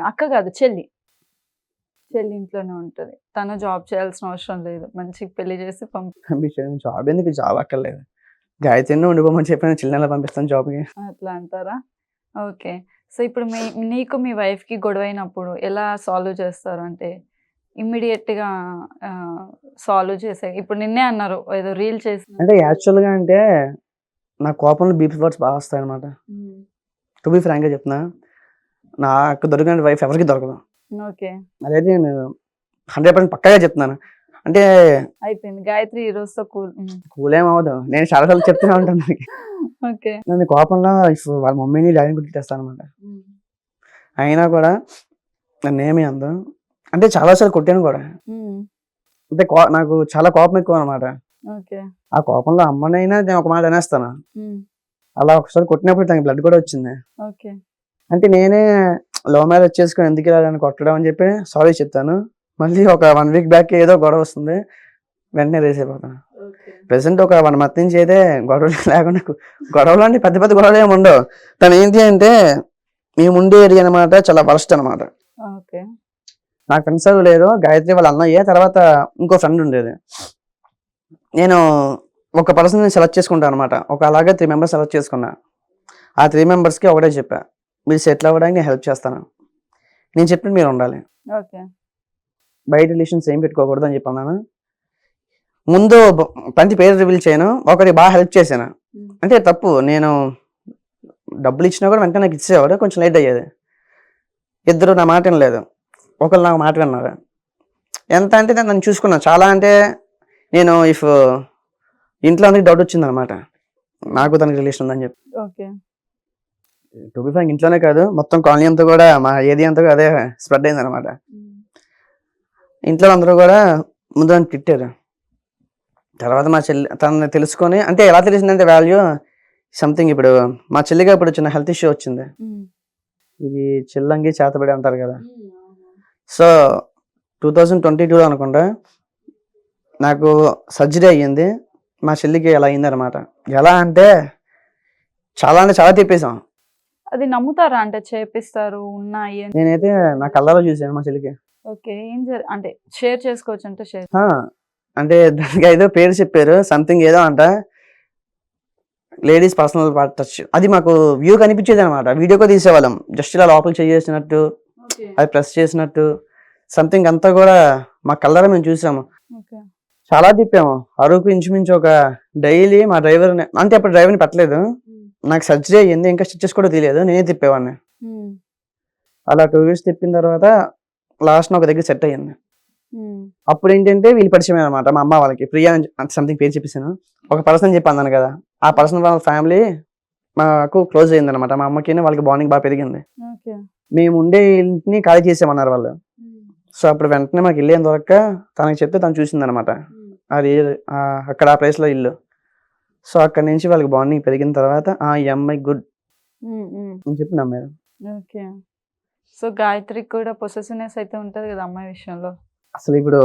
అక్క కాదు, చెల్లి. చెల్లి ఇంట్లోనే ఉంటది, తను జాబ్ చేయాల్సిన అవసరం లేదు, మంచి పెళ్లి చేసి పంపించాను. జాబ్ ఎందుకు, జాబ్ అక్కర్లేదు. గాయత్రిని ఉండిపోమని చెప్పిన చిన్న పంపిస్తాను జాబ్కి. అట్లా అంటారా? ఓకే. సో ఇప్పుడు నీకు మీ వైఫ్ కి గొడవ అయినప్పుడు ఎలా సాల్వ్ చేస్తారు? అంటే ఇమ్మీడియట్ గా సాల్వ్ చేసే, ఇప్పుడు నిన్నే అన్నారు ఏదో రీల్ చేసి. అంటే యాక్చువల్ గా అంటే నా కోపంలో బీపీ వర్డ్స్ బాగా వస్తాయి అనమాట. టు బి ఫ్రాంక్ గా చెప్తున్నా, నాకు దొరికిన వైఫ్ ఎవరికి దొరకదు. ఓకే. అదైతే నేను 100% పక్కాగా చెప్తున్నాను. అంటే అయిపోయింది, గాయత్రి ఈ రోజుతో కూల్ ఏమవదు. నేను చాలాసార్లు చెప్తూనే ఉంటాను. ఓకే. నేను కోపంలో వాళ్ళ మమ్మీని డాడీని గుర్తిస్తాను అనమాట. అయినా కూడా నన్ను ఏమి అందం, అంటే చాలాసార్లు కొట్టాను కూడా. అంటే నాకు చాలా కోపం ఎక్కువ అనమాట. ఆ కోపంలో అమ్మనైనా నేను ఒక మాట అనేస్తాను. అలా ఒకసారి కొట్టినప్పుడు తనకి బ్లడ్ కూడా వచ్చింది. అంటే నేనే లవ్ మ్యారేజ్ చేసుకుని ఎందుకు ఇలా కొట్టడం అని చెప్పి సారీ చెప్తాను. మళ్ళీ ఒక 1 week బ్యాక్ ఏదో గొడవ వస్తుంది, వెంటనే రేస్ అయిపోతాను. ప్రెసెంట్ ఒక 1 month నుంచి అయితే గొడవలు లేకుండా, గొడవలు అంటే పెద్ద పెద్ద గొడవలు ఏమి ఉండవు. తను ఏంటి అంటే, మేము ఉండే ఏరియా అనమాట చాలా వరస్ట్ అనమాట. నాకు ఫ్రెండ్స్ ఎవరు లేరు. గాయత్రి వాళ్ళ అన్నయ్య, తర్వాత ఇంకో ఫ్రెండ్ ఉండేది. నేను ఒక పర్సన్ సెలెక్ట్ చేసుకుంటాను అనమాట. అలాగే 3 members సెలెక్ట్ చేసుకున్నా. ఆ 3 membersకి ఒకటే చెప్పా, మీరు సెటిల్ అవ్వడానికి నేను హెల్ప్ చేస్తాను, నేను చెప్పిన మీరు ఉండాలి, బయట రిలేషన్స్ ఏం పెట్టుకోకూడదు అని చెప్పన్నాను. ముందు పంచి పేరు రివీల్ చేయను, ఒకరికి బాగా హెల్ప్ చేశాను. అంటే తప్పు, నేను డబ్బులు ఇచ్చినా కూడా వెంటనే నాకు ఇచ్చేవాడు, కొంచెం లేట్ అయ్యేది. ఇద్దరు నా మాట వినలేదు, ఒకళ్ళు నాకు మాట విన్నారు. ఎంత అంటే నన్ను చూసుకున్నాను చాలా. అంటే నేను ఇంట్లో అందరికి డౌట్ వచ్చింది అనమాట, నాకు తనకి రిలేషన్ ఉందని చెప్పి. టు బి ఫ్రాంక్ ఇంట్లోనే కాదు, మొత్తం కాలనీ అంతా కూడా, మా ఏరియా అంతా అదే స్ప్రెడ్ అయింది అనమాట. ఇంట్లో అందరూ కూడా ముందు నన్ను తిట్టారు. తర్వాత మా చెల్లి తనని తెలుసుకొని, అంటే ఎలా తెలిసిందంటే వాల్యూ, సంథింగ్ ఇప్పుడు మా చెల్లిగా ఇప్పుడు చిన్న హెల్త్ ఇష్యూ వచ్చింది. ఇది చిల్లంగి చేతబడి అంటారు కదా. సో 2022 అనుకుంటా నాకు సర్జరీ అయ్యింది. మా చెల్లికి అలా అయిందనమాట. ఎలా అంటే చాలా తిప్పేసాం. అది నమ్ముతారా అంటే చేపిస్తారు ఉన్నాయి అని? నేనైతే నా కళ్ళలో చూసాను మా చెల్లికి. ఓకే. అంటే షేర్ చేసుకోవచ్చు అంటే షేర్. ఆ, అంటే దానికి ఏదో పేరు చెప్పారు, సంథింగ్ ఏదో అంట, లేడీస్ పర్సనల్ పార్ట్ టచ్. అది మాకు వ్యూ కనిపించేది అనమాట. వీడియోకి తీసేవాళ్ళం, జస్ట్ ఇలా లోపలికి చేసినట్టు, అది ప్రెస్ చేసినట్టు సంథింగ్ అంతా కూడా మా కళ్ళలో మేము చూసాము. ఓకే. చాలా తిప్పాము. అరకు ఇంచుమించు ఒక డైలీ మా డ్రైవర్, అంటే అప్పుడు డ్రైవర్ని పెట్టలేదు, నాకు సర్జరీ అయ్యింది, ఇంకా స్టిచెస్ కూడా తెలియదు, నేనే తిప్పేవాడిని. అలా 2 వీక్స్ తిప్పిన తర్వాత లాస్ట్ ఒక దగ్గర సెట్ అయ్యింది. అప్పుడు ఏంటంటే వీళ్ళు పరిచయం అనమాట మా అమ్మ వాళ్ళకి. ప్రియా అని సంథింగ్ పేరు చెప్పేసాను. ఒక పర్సన్ చెప్పి అన్నాను కదా, ఆ పర్సన్ వాళ్ళ ఫ్యామిలీ మాకు క్లోజ్ అయింది అనమాట. మా అమ్మకి వాళ్ళకి బాండింగ్ బాగా పెరిగింది. ఓకే. మేము ఉండే ఇంటిని ఖాళీ చేసామన్నారు వాళ్ళు. సో అప్పుడు వెంటనే మాకు ఇల్లు ఏం దొరక్క తనకి చెప్తే తను చూసింది అనమాట. అది అక్కడ ఆ ప్లేస్ లో ఇల్లు. సో అక్కడ నుంచి వాళ్ళకి బాండింగ్ పెరిగిన తర్వాత ఈ అమ్మాయి గుడ్ అని చెప్పి నమ్మారు. ఓకే. సో గాయత్రికి కూడా పొసెసివ్నెస్ అయితే ఉంటది కదా అమ్మాయి విషయంలో. అసలు ఇప్పుడు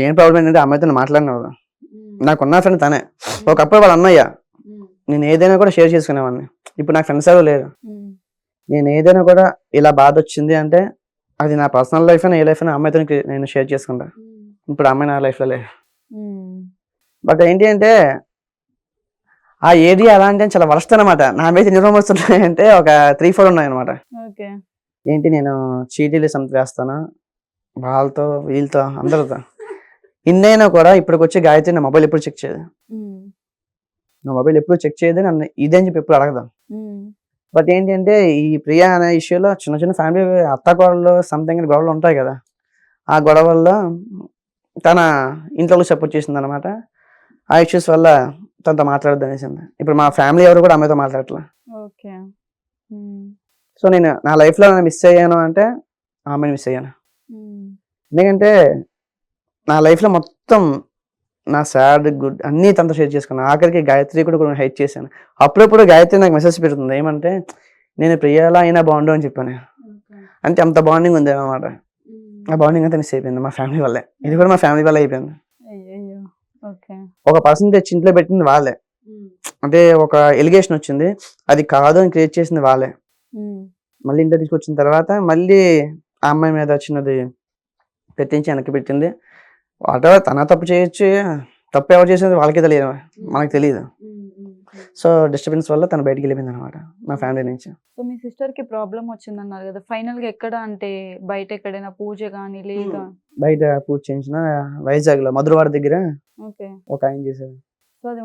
ఏం ప్రాబ్లం ఏంటంటే అమ్మాయితో మాట్లాడినవాడు. నాకున్న ఫ్రెండ్ తనే. ఒకప్పుడు వాళ్ళ అన్నయ్య, నేను ఏదైనా కూడా షేర్ చేసుకునేవాడిని. ఇప్పుడు నాకు ఫ్రెండ్స్ ఎవరు లేరు. నేను ఏదైనా కూడా ఇలా బాధ వచ్చింది అంటే అది నా పర్సనల్ లైఫ్ అయినా ఏ లైఫ్ అయినా అమ్మాయితో నేను షేర్ చేసుకుంటా. ఇప్పుడు అమ్మాయి నా లైఫ్లో లేదు. బట్ ఏంటి అంటే ఆ ఏరియా ఎలా అంటే చాలా వరస్ట్ అనమాట. నా మీద ఎన్ని రూమర్స్ ఉన్నాయంటే ఒక 3-4 ఉన్నాయి అనమాట. ఏంటి నేను చీటీలు వేస్తాను వాళ్ళతో వీళ్ళతో అందరితో. ఇన్నైనా కూడా ఇప్పటికి వచ్చి గాయత్రి నా మొబైల్ ఎప్పుడు చెక్ చేయదు. నా మొబైల్ ఎప్పుడు చెక్ చేయదు, నన్ను ఇదే అని చెప్పి ఎప్పుడు అడగదాం. బట్ ఏంటి అంటే ఈ ప్రియా అనే ఇష్యూలో చిన్న ఫ్యామిలీ అత్త గొడవలు సంథింగ్ గొడవలు ఉంటాయి కదా, ఆ గొడవల్లో తన ఇంట్లో సపోర్ట్ చేసింది అనమాట. ఆ ఇష్యూస్ వల్ల తనతో మాట్లాడద్దు అనేసింది. ఇప్పుడు మా ఫ్యామిలీ ఎవరు కూడా అమ్మాయితో మాట్లాడట్లే. సో నేను నా లైఫ్లో మిస్ అయ్యాను అంటే ఆ అమ్మాయిని మిస్ అయ్యాను. ఎందుకంటే నా లైఫ్లో మొత్తం నా సాడ్ గుడ్ అన్నీ తనతో షేర్ చేసుకున్నాను. ఆఖరికి గాయత్రి కూడా కొన్ని హైట్ చేశాను. అప్పుడప్పుడు గాయత్రి నాకు మెసేజ్ పెడుతుంది ఏమంటే నేను ప్రియాలా అయినా బాగుండు అని చెప్పాను. అంటే అంత బాండింగ్ ఉంది అనమాట. ఆ బాండింగ్ అంతా మిస్ అయిపోయింది మా ఫ్యామిలీ వల్లే. ఇది కూడా మా ఫ్యామిలీ వల్ల అయిపోయింది. ఒక పర్సన్ తెచ్చి ఇంట్లో పెట్టింది వాళ్ళే. అంటే ఒక ఎలిగేషన్ వచ్చింది, అది కాదు అని క్రియేట్ చేసింది వాళ్ళే. మళ్ళీ ఇంట్లో తీసుకొచ్చిన తర్వాత మళ్ళీ ఆ అమ్మాయి మీద చిన్నది పెట్టించి వెనక్కి పెట్టింది. వాటెవర్ తన తప్పు చేయొచ్చు, తప్పు ఎవరు చేసేది వాళ్ళకే తెలియదు, మనకు తెలియదు. సో డిస్టర్బెన్స్ వల్ల తను బయటికి వెళ్ళిపోయింది అనమాట మా ఫ్యామిలీ నుంచి. సో మీ సిస్టర్ కి ప్రాబ్లం వచ్చిందన్నారు కదా, ఫైనల్ గా ఎక్కడ అంటే బయట ఎక్కడైనా పూజ కానీ లేదా? బయట పూజ చేయించిన వైజాగ్ లో మధురవాడ దగ్గర ఒక ఆయన చేశారు. సో అది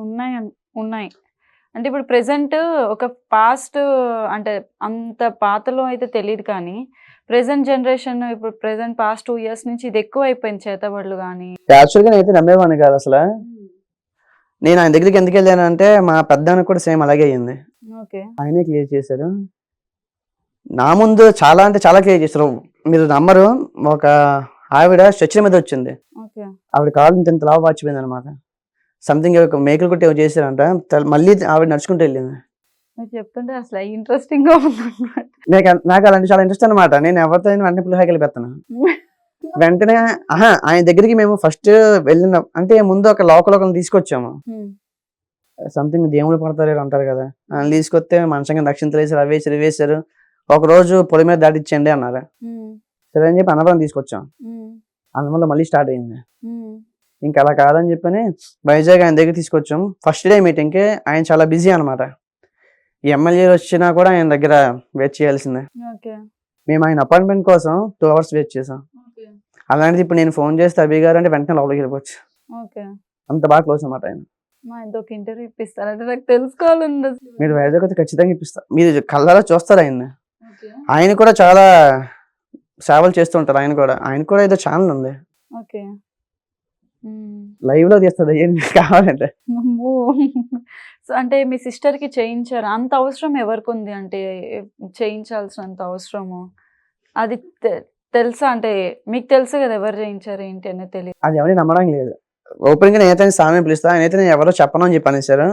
ఉన్నాయి అంటే ఇప్పుడు ప్రెసెంట్ ఒక పాస్ట్ అంటే అంత పాతలో అయితే తెలియదు కానీ ప్రెసెంట్ జనరేషన్ ఇప్పుడు ప్రెసెంట్ పాస్ట్ 2 years నుంచి ఇది ఎక్కువ అయిపోయింది చేతబడులు కానీ. యాక్చువల్గా నేనైతే నమ్మేవాడిని కాదు అసలు. నేను ఆయన దగ్గరికి ఎందుకు వెళ్ళాను అంటే మా పెద్దానికి కూడా సేమ్ అలాగే అయ్యింది. ఆయనే క్లియర్ చేశారు. నా ముందు చాలా అంటే చాలా క్లియర్ చేశారు. మీరు నమ్మరు, ఒక ఆవిడ స్ట్రెచర్ మీద వచ్చింది, ఆవిడ కాళ్ళు ఇంత లావు వాచిపోయింది అనమాట. సంథింగ్ మేకలు కొట్టి ఏమో చేశారంట. మళ్ళీ ఆవిడ నడుచుకుంటూ వెళ్ళింది. చెప్తుంటే అసలు ఇంట్రెస్టింగ్ గా ఉంది. నాకు అలాంటి చాలా ఇంట్రెస్ట్ అనమాట. నేను ఎవరితో వెంటనే పులిహాకి వెళ్ళిపోతాను. వెంటనే ఆయన దగ్గరికి మేము ఫస్ట్ వెళ్ళిన అంటే ముందు ఒక లోకల్ని తీసుకొచ్చాము. సంథింగ్ దేవుడు పడతారు అంటారు కదా, ఆయన తీసుకొస్తే మంచంగా దక్షిణతలు వేసారు, అవి వేసారు. ఒక రోజు పొలి మీద దాటిచ్చండి అన్నారు. సరే అని చెప్పి అన్నవరం తీసుకొచ్చాం. అన్నవరంలో మళ్ళీ స్టార్ట్ అయింది. ఇంకా అలా కాదని చెప్పని వైజాగ్ ఆయన దగ్గర తీసుకొచ్చాం. ఫస్ట్ డే మీటింగ్కి ఆయన చాలా బిజీ అనమాట. ఎమ్మెల్యే వచ్చినా కూడా ఆయన దగ్గర వెయిట్ చేయాల్సిందే. మేము ఆయన అపాయింట్మెంట్ కోసం 2 hours వెయిట్ చేసాం. అలాంటిది ఇప్పుడు నేను ఫోన్ చేస్తే అభి గారు అంటే వెంటనే లోపలికి వెళ్ళిపోవచ్చు. అంత బాగా క్లోజ్ అనమాట ఆయన. ఇంటర్వ్యూ ఇప్పిస్తారంటే నాకు తెలుసుకోవాలండి. మీరు వైజాగ్ అయితే ఖచ్చితంగా ఇప్పిస్తారు. మీరు కళ్ళలో చూస్తారు ఆయన్ని. ఆయన కూడా చాలా సేవలు చేస్తూ ఉంటారు. ఆయన కూడా ఏదో ఛానల్ ఉంది, లైవ్ లో తీస్తుంది కావాలంటే. సో అంటే మీ సిస్టర్ కి చేయించారు, అంత అవసరం ఎవరికి ఉంది అంటే చేయించాల్సినంత అవసరము అది తెలుసా? అంటే మీకు తెలుసు కదా ఎవరు చేయించారు ఏంటి అనేది తెలియదు. అది ఎవరిని నమ్మడం లేదు. ఓపెన్గా నేనైతే సామె పిలుస్తా, నేనైతే నేను ఎవరో చెప్పను అని చెప్పి అనేసారు.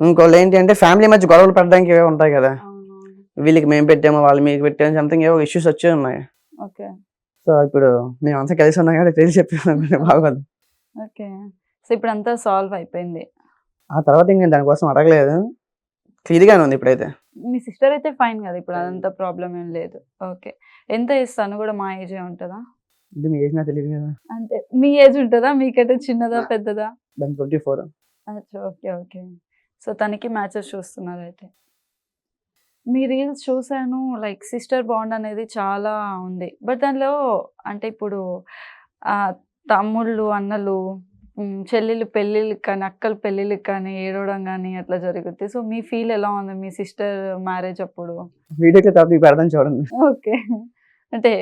ఇంకోళ్ళు ఏంటి అంటే ఫ్యామిలీ మధ్య గొడవలు పెట్టడానికి ఏవో ఉంటాయి కదా, వీళ్ళకి మేము పెట్టాము వాళ్ళు మీకు పెట్టాము సంథింగ్ ఏవో ఇష్యూస్ వచ్చే ఉన్నాయి. ఓకే. సో ఇప్పుడు మేమంతా కలిసి ఉన్నాం కాబట్టి తెలిసి చెప్పాను బాగోదు. ఓకే. సో ఇప్పుడంతా సాల్వ్ అయిపోయింది. ఆ తర్వాత ఇంక నేను దానికోసం అడగలేదు, క్లియర్గానే ఉంది ఇప్పుడైతే. మీ సిస్టర్ అయితే ఫైన్ కదా, ఇప్పుడు అదంతా ప్రాబ్లం ఏం లేదు. ఓకే. ఎంత ఏజ్? తను కూడా మా ఏజే ఉంటుందా? ఇది మీ ఏజ్ నాకు తెలియదు కదా. అంటే మీ ఏజ్ ఉంటుందా? మీకంటే చిన్నదా పెద్దదా? దాని 24. అచ్చా, ఓకే ఓకే. సో తనకి మ్యాచెస్ చూస్తున్నారు అయితే. మీ రీల్స్ చూసాను, లైక్ సిస్టర్ బాండ్ అనేది చాలా ఉంది. బట్ దానిలో అంటే ఇప్పుడు తమ్ముళ్ళు అన్నలు చెల్లెళ్ళు పెళ్ళిళ్ళకి కానీ అక్కల పెళ్ళిళ్ళకి కానీ ఏడవడం కానీ అట్లా జరుగుతుంది. సో మీ ఫీల్ ఎలా ఉంది మీ సిస్టర్ మ్యారేజ్ అప్పుడు? వీడియోకి తర్వాత మీకు పెడతాను చూడండి. ఓకే. అంటే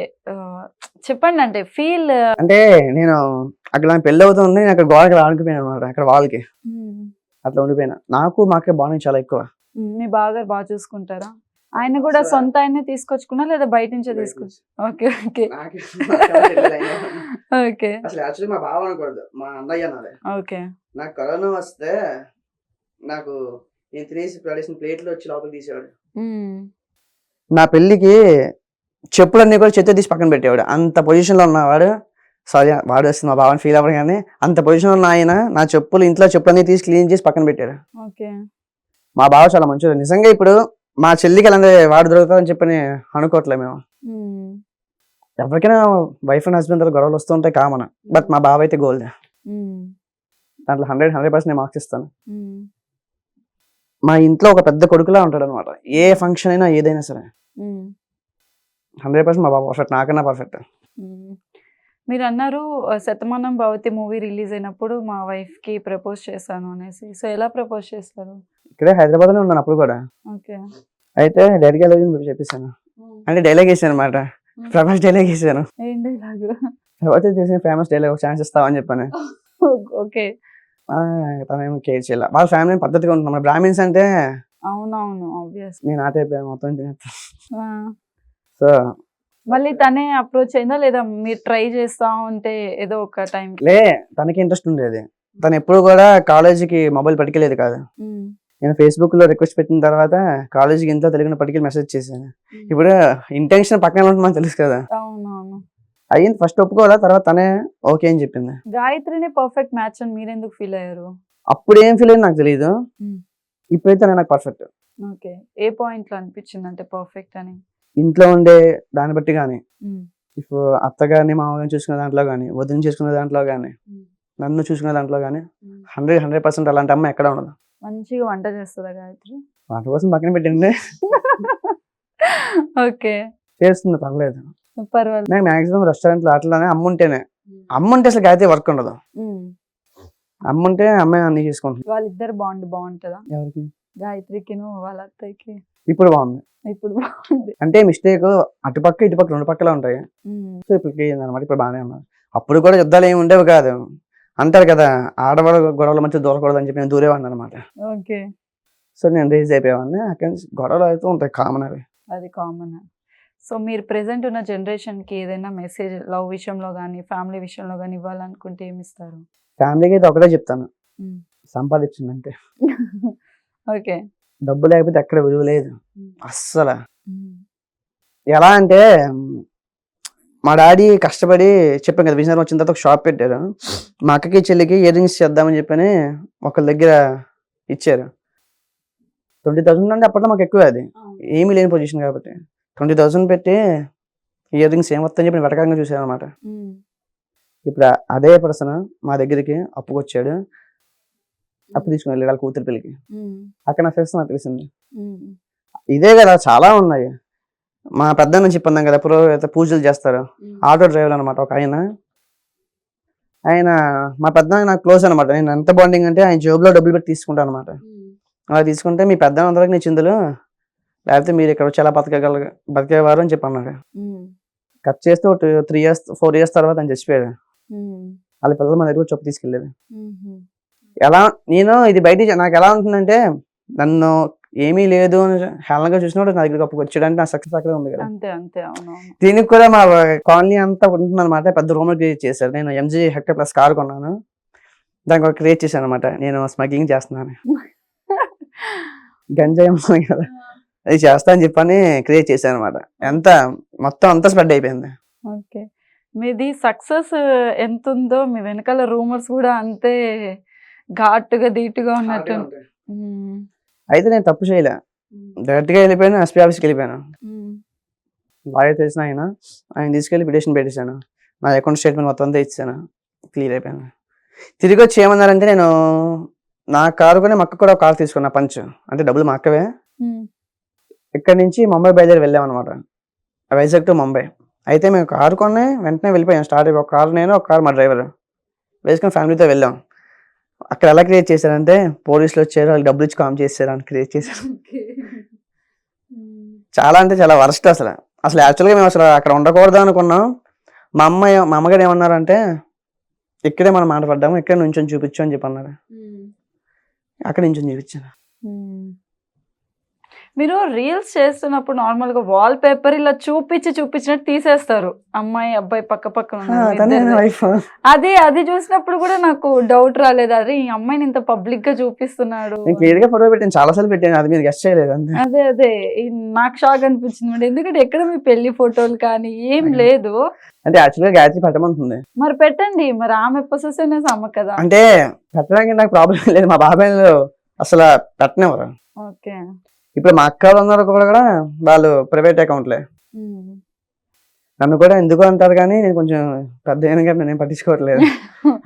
చెప్పండి, అంటే ఫీల్. అంటే నేను అక్కడ నాకు పెళ్ళి అవుతుంది, నేను అక్కడ గోడకి ఆడుకుపోయాను అనమాట, అక్కడ వాళ్ళకి అట్లా ఉండిపోయినా. నాకు మాకే బాండింగ్ చాలా ఎక్కువ. మీ బావగారు బాగా చూసుకుంటారా? ఆయన కూడా సొంత ఆయనే తీసుకొచ్చుకున్నా లేదా బయట నుంచే తీసుకొచ్చు? ఓకే ఓకే ఓకే అసలు యాక్చువల్లీ మా బావ అనకూడదు, మా అన్నయ్య అనాలి. ఓకే. నాకు కరోనా వస్తే నాకు నేను తినేసి పడేసిన ప్లేట్లో వచ్చి లోపలికి తీసేవాడు. నా పెళ్ళికి చెప్పులన్నీ కూడా చేతితో తీసి పక్కన పెట్టేవాడు. అంత పొజిషన్లో ఉన్నవాడు. సారీ వాడు వస్తుంది మా బావని ఫీల్ అవ్వరు, కానీ అంత పొజిషన్లో ఉన్న ఆయన నా చెప్పులు ఇంట్లో చెప్పులన్నీ తీసి క్లీన్ చేసి పక్కన పెట్టాడు. ఓకే. మా బావ చాలా మంచివాడు నిజంగా. ఇప్పుడు మా చెల్లికి అలాంటి వాడు దొరుకుతారని చెప్పని అనుకోవట్లే మేము. ఎవరికైనా వైఫ్ అండ్ హస్బెండ్ గొడవలు వస్తూ ఉంటాయి కామన్, బట్ మా బావ అయితే గోల్డ్. దాంట్లో 100% నేను మార్క్స్ ఇస్తాను. మా ఇంట్లో ఒక పెద్ద కొడుకులా ఉంటాడు అనమాట. ఏ ఫంక్షన్ అయినా ఏదైనా సరే 100% మా బావ పర్ఫెక్ట్, నాకన్నా పర్ఫెక్ట్. మీరు అన్నారు శతమానం భవతి మూవీ రిలీజ్ అయినప్పుడు మా వైఫ్ కి ప్రపోజ్ చేశాను అనేసి. సో ఎలా ప్రపోజ్ చేస్తారు? ఇక్కడే హైదరాబాద్ లో ఉన్నాను అప్పుడు కూడా. ఓకే. అయితే డైరెక్ట్ గా చెప్పేసాను, అంటే డైలాగ్ వేసాను అనమాట. ప్రభాస్ డైలాగ్ వేసాను. ఏం డైలాగ్? ప్రభాస్ చేసిన ఫేమస్ డైలాగ్, ఒక ఛాన్స్ ఇస్తావని చెప్పాను. ఓకే. తనేమో కేర్ చేయాలి, వాళ్ళ ఫ్యామిలీ పద్ధతిగా ఉంటుంది. మన బ్రాహ్మిన్స్ అంటే అవునవును ఆబ్వియస్. నేను ఆ టైప్ మొత్తం తినేస్తాను. సో మళ్ళీ తనే అప్రోచ్ అయిందా లేదా మీరు ట్రై చేస్తా ఉంటే ఏదో ఒక టైం? లే, తనకి ఇంట్రెస్ట్ ఉండేది. తను ఎప్పుడు కూడా కాలేజీకి మొబైల్ పట్టుకెళ్ళేది కాదు. నేను ఫేస్బుక్ లో రిక్వెస్ట్ పెట్టిన తర్వాత కాలేజీకి ఇంట్లో తెలియని పట్టుకెళ్ళి మెసేజ్ చేశాను. ఇప్పుడు ఇంటెన్షన్ పక్కన ఉంటుంది మనకు తెలుసు కదా. అవునవును. అయ్యింది, ఫస్ట్ ఒప్పుకోవాలా, తర్వాత తనే ఓకే అని చెప్పింది. గాయత్రినే పర్ఫెక్ట్ మ్యాచ్ అని మీరు ఎందుకు ఫీల్ అయ్యారు? అప్పుడు ఏం ఫీల్ అయింది నాకు తెలియదు, ఇప్పుడైతే నాకు పర్ఫెక్ట్. ఓకే. ఏ పాయింట్ లో అనిపించింది అంటే పర్ఫెక్ట్ అని? ఇంట్లో ఉండే దాన్ని బట్టి కానీ, ఇప్పుడు అత్తగారిని మామూలుగా చూసుకునే దాంట్లో కానీ, వదిన చేసుకునే దాంట్లో కానీ, నన్ను చూసుకునే దాంట్లో కానీ 100% అలాంటి అమ్మ ఎక్కడ ఉండదు. మంచిగా వంట చేస్తుందా గాయత్రి? వంట కోసం పక్కన పెట్టండి, ఓకే చేస్తుంది, పర్లేదు. పర్వాలేదు. నాకు మాక్సిమం రెస్టారెంట్లో అట్లానే అమ్ముంటేనే, అమ్ముంటే అసలు గాయత్రి వర్క్ ఉండదు. అమ్ముంటే అమ్మాయి అన్ని చేసుకుంటుంది. వాళ్ళిద్దరు బాండ్ బాగుంటుందా? ఎవరికి? గాయత్రికి వాళ్ళ అత్తయ్యకి. ఇప్పుడు బాగుంది. ఇప్పుడు బాగుంది అంటే మిస్టేక్ అటుపక్క ఇటుపక్క రెండు పక్కల ఉంటాయి. సో ఇప్పుడు అనమాట, ఇప్పుడు బాగానే ఉన్నారు. అప్పుడు కూడా యుద్ధాలు ఏమి ఉండేవి కాదు. అంటారు కదా ఆడవాళ్ళ గొడవల మధ్య దూరకూడదు అని చెప్పి నేను దూరేవాడిని అనమాట. ఓకే. సో నేను రేజ్ అయిపోయేవాడిని. అక్కడి నుంచి గొడవలు అయితే ఉంటాయి, కామన్ అవి. అది కామన్. సో మీరు ప్రెసెంట్ ఉన్న జనరేషన్ కి ఏదైనా మెసేజ్ లవ్ విషయంలో కానీ ఫ్యామిలీ విషయంలో కానీ ఇవ్వాలనుకుంటే ఏమి ఇస్తారు? ఫ్యామిలీకి అయితే ఒకటే చెప్తాను, సంపాదించిందంటే. ఓకే. డబ్బు లేకపోతే ఎక్కడ విలువ లేదు అస్సలు. ఎలా అంటే మా డాడీ కష్టపడి చెప్పాను కదా, బిజినెస్ వచ్చిన తర్వాత ఒక షాప్ పెట్టారు. మా అక్కకి చెల్లికి ఇయర్ రింగ్స్ చేద్దామని చెప్పని ఒకళ్ళ దగ్గర ఇచ్చారు. 20,000 అంటే అప్పట్లో మాకు ఎక్కువ, అది ఏమీ లేని పొజిషన్ కాబట్టి 20,000 పెట్టి ఇయర్ రింగ్స్ ఏమొస్తాయని చెప్పి వెటకంగా చూసాను అనమాట. ఇప్పుడు అదే పర్సన్ మా దగ్గరికి అప్పుకొచ్చాడు, అప్పు తీసుకుని వెళ్ళి వాళ్ళ కూతురు పెళ్ళికి. అక్కడ నా ఫేస్ నాకు తెలిసింది. ఇదే కదా చాలా ఉన్నాయి. మా పెద్ద నుంచి చెప్పన్నాం కదా, పురోహిత పూజలు చేస్తారు, ఆటో డ్రైవర్ అనమాట ఒక ఆయన మా పెద్ద నాకు క్లోజ్ అనమాట. నేను ఎంత బాండింగ్ అంటే ఆయన జేబులో డబ్బులు పెట్టి తీసుకుంటాను అనమాట. అలా తీసుకుంటే మీ పెద్ద అందరికి నీ చిందులు, లేకపోతే మీరు ఇక్కడ వచ్చి ఎలా బతికేవారు అని చెప్పి అన్నాడు. కట్ చేస్తే 3 years 4 years తర్వాత ఆయన చచ్చిపోయాడు. వాళ్ళ పిల్లలు మా దగ్గర చెప్పు తీసుకెళ్ళేది. ఎలా నేను ఇది బయట నాకు ఎలా ఉంటుందంటే, నన్ను ఏమీ లేదు అని హేళనగా చూసినప్పుడు నా దగ్గర గొప్ప వచ్చాడంటే నా సక్సెస్ అక్కడే ఉంది కదా. దీనికి కూడా మా కాలనీ అంతా ఉంటుంది అనమాట. పెద్ద రూమ్ క్రియేట్ చేశారు. నేను MG హెక్టర్ ప్లస్ కార్ కొన్నాను. దానికి ఒక క్రియేట్ చేశాను అనమాట, నేను స్మగ్లింగ్ చేస్తున్నాను, గంజాయి ఉంది కదా అది చేస్తా అని చెప్పని క్రియేట్ చేశాను అనమాట. ఎంత మొత్తం అంతా స్ప్రెడ్ అయిపోయింది. ఓకే. మీది సక్సెస్ ఎంత ఉందో మీ వెనకాల రూమర్స్ కూడా అంతే ఘాటుగా ధీటుగా ఉన్నట్టు. ఉమ్, అయితే నేను తప్పు చేయలే, డైరెక్ట్గా వెళ్ళిపోయాను, ఎస్పీ ఆఫీస్కి వెళ్ళిపోయాను. ఉమ్, లాయర్ తెలిసిన ఆయన తీసుకెళ్ళి పిటిషన్ పెట్టేశాను, నా అకౌంట్ స్టేట్మెంట్ మొత్తం అంతా ఇచ్చాను, క్లియర్ అయిపోయాను. తిరిగి వచ్చి ఏమన్నారంటే, నేను నా కారు కొని మా అక్క కూడా ఒక కారు తీసుకున్నా, పంచ్ అంటే డబ్బులు మా అక్కవే. ఉమ్, ఇక్కడ నుంచి ముంబై బయలుదేరి వెళ్ళామన్నమాట, వైజాగ్ టు ముంబై. అయితే మేము కారు కొనే వెంటనే వెళ్ళిపోయాం, స్టార్ట్ అయిపోయి ఒక కారు నేను, ఒక కారు మా డ్రైవర్ వేసుకొని ఫ్యామిలీతో వెళ్ళాం. అక్కడ ఎలా క్రియేట్ చేశారంటే, పోలీసులు వచ్చారు, వాళ్ళకి డబ్బులు ఇచ్చి కామ్ చేశారు అని క్రియేట్ చేశారు. ఓకే. ఉమ్, చాలా అంటే చాలా వరస్ట్. అసలు అసలు యాక్చువల్గా మేము అసలు అక్కడ ఉండకూడదు అనుకున్నాం. మా అమ్మగారు ఏమన్నారంటే, ఇక్కడే మనం మాట్లాడదాము, ఇక్కడ నుంచొని చూపించు అని చెప్పి అన్నారు. ఉమ్, అక్కడ నుంచొని చూపించాను. ఉమ్. మీరు రీల్స్ చేస్తున్నప్పుడు నార్మల్ గా వాల్ పేపర్ ఇలా చూపించినట్టు తీసేస్తారు, అమ్మాయి అబ్బాయి పక్క పక్కన ఉన్నారు మీ తనే ఇద్దరిది. వైఫ్. అది చూసినప్పుడు కూడా నాకు డౌట్ రాలేదు, అరే ఈ అమ్మాయిని ఇంత పబ్లిక్ గా చూపిస్తున్నాడు నేను క్లియర్ గా ఫోటో పెట్టాను, చాలా సార్లు పెట్టాను, అది మీరు గెస్ట్ చేయలేదు అంతే. అదే నాకు షాక్ అనిపించింది మేడం, ఎందుకంటే ఎక్కడ మీ పెళ్లి ఫోటోలు కానీ ఏం లేదు. అంటే యాక్చువల్గా గాయత్రి పెట్టమంటుంది, మరి పెట్టండి, మరి ఆమె పొసెసివ్నెస్ అమ్మ కదా. అంటే పెట్టడానికి నాకు ప్రాబ్లం లేదు, మా బాబాయ్ అసలు పెట్టనివ్వరు. ఓకే. ఇప్పుడు మా అక్క వాళ్ళు ఉన్నారు కూడా వాళ్ళు ప్రైవేట్ అకౌంట్లే, ఉమ్. నన్ను కూడా ఎందుకు అంటారు, కానీ నేను కొంచెం పెద్ద అయినా నేను పట్టించుకోవట్లేదు.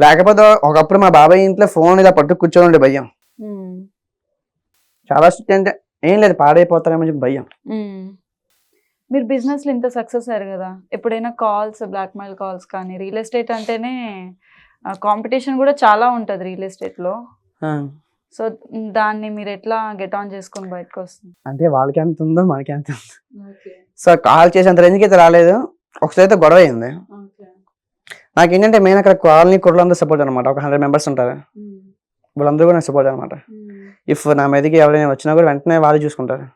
లేకపోతే ఒకప్పుడు మా బాబాయ్ ఇంట్లో ఫోన్ ఇలా పట్టు కూర్చోండి భయం, ఉమ్. చాలా స్ట్రిక్ట్. అంటే ఏం లేదు, పాడైపోతారేమో చెప్పి భయం. ఉమ్. మీరు బిజినెస్ లో ఇంత సక్సెస్ అయ్యారు కదా, ఎప్పుడైనా కాల్స్, బ్లాక్మెయిల్ కాల్స్ కానీ, రియల్ ఎస్టేట్ అంటేనే కాంపిటీషన్ కూడా చాలా ఉంటుంది రియల్ ఎస్టేట్ లో. ఆ, సో దాన్ని మీరు ఎట్లా గెట్ ఆన్ చేసుకొని బయటకు వస్తుంది? అంటే వాళ్ళకి ఎంత ఉందో మనకి ఎంత ఉంది. సో కాల్ చేసేంత రేంజ్కి అయితే రాలేదు, ఒకసారి అయితే గొడవ అయింది. నాకు ఏంటంటే మెయిన్ అక్కడ కాలనీ కుర్రలందరూ సపోర్ట్ అనమాట, ఒక 100 మెంబర్స్ ఉంటారు, వాళ్ళందరూ కూడా నాకు సపోర్ట్ అనమాట. ఇఫ్ నా మీదకి ఎవరైనా వచ్చినా కూడా వెంటనే వాళ్ళు చూసుకుంటారు,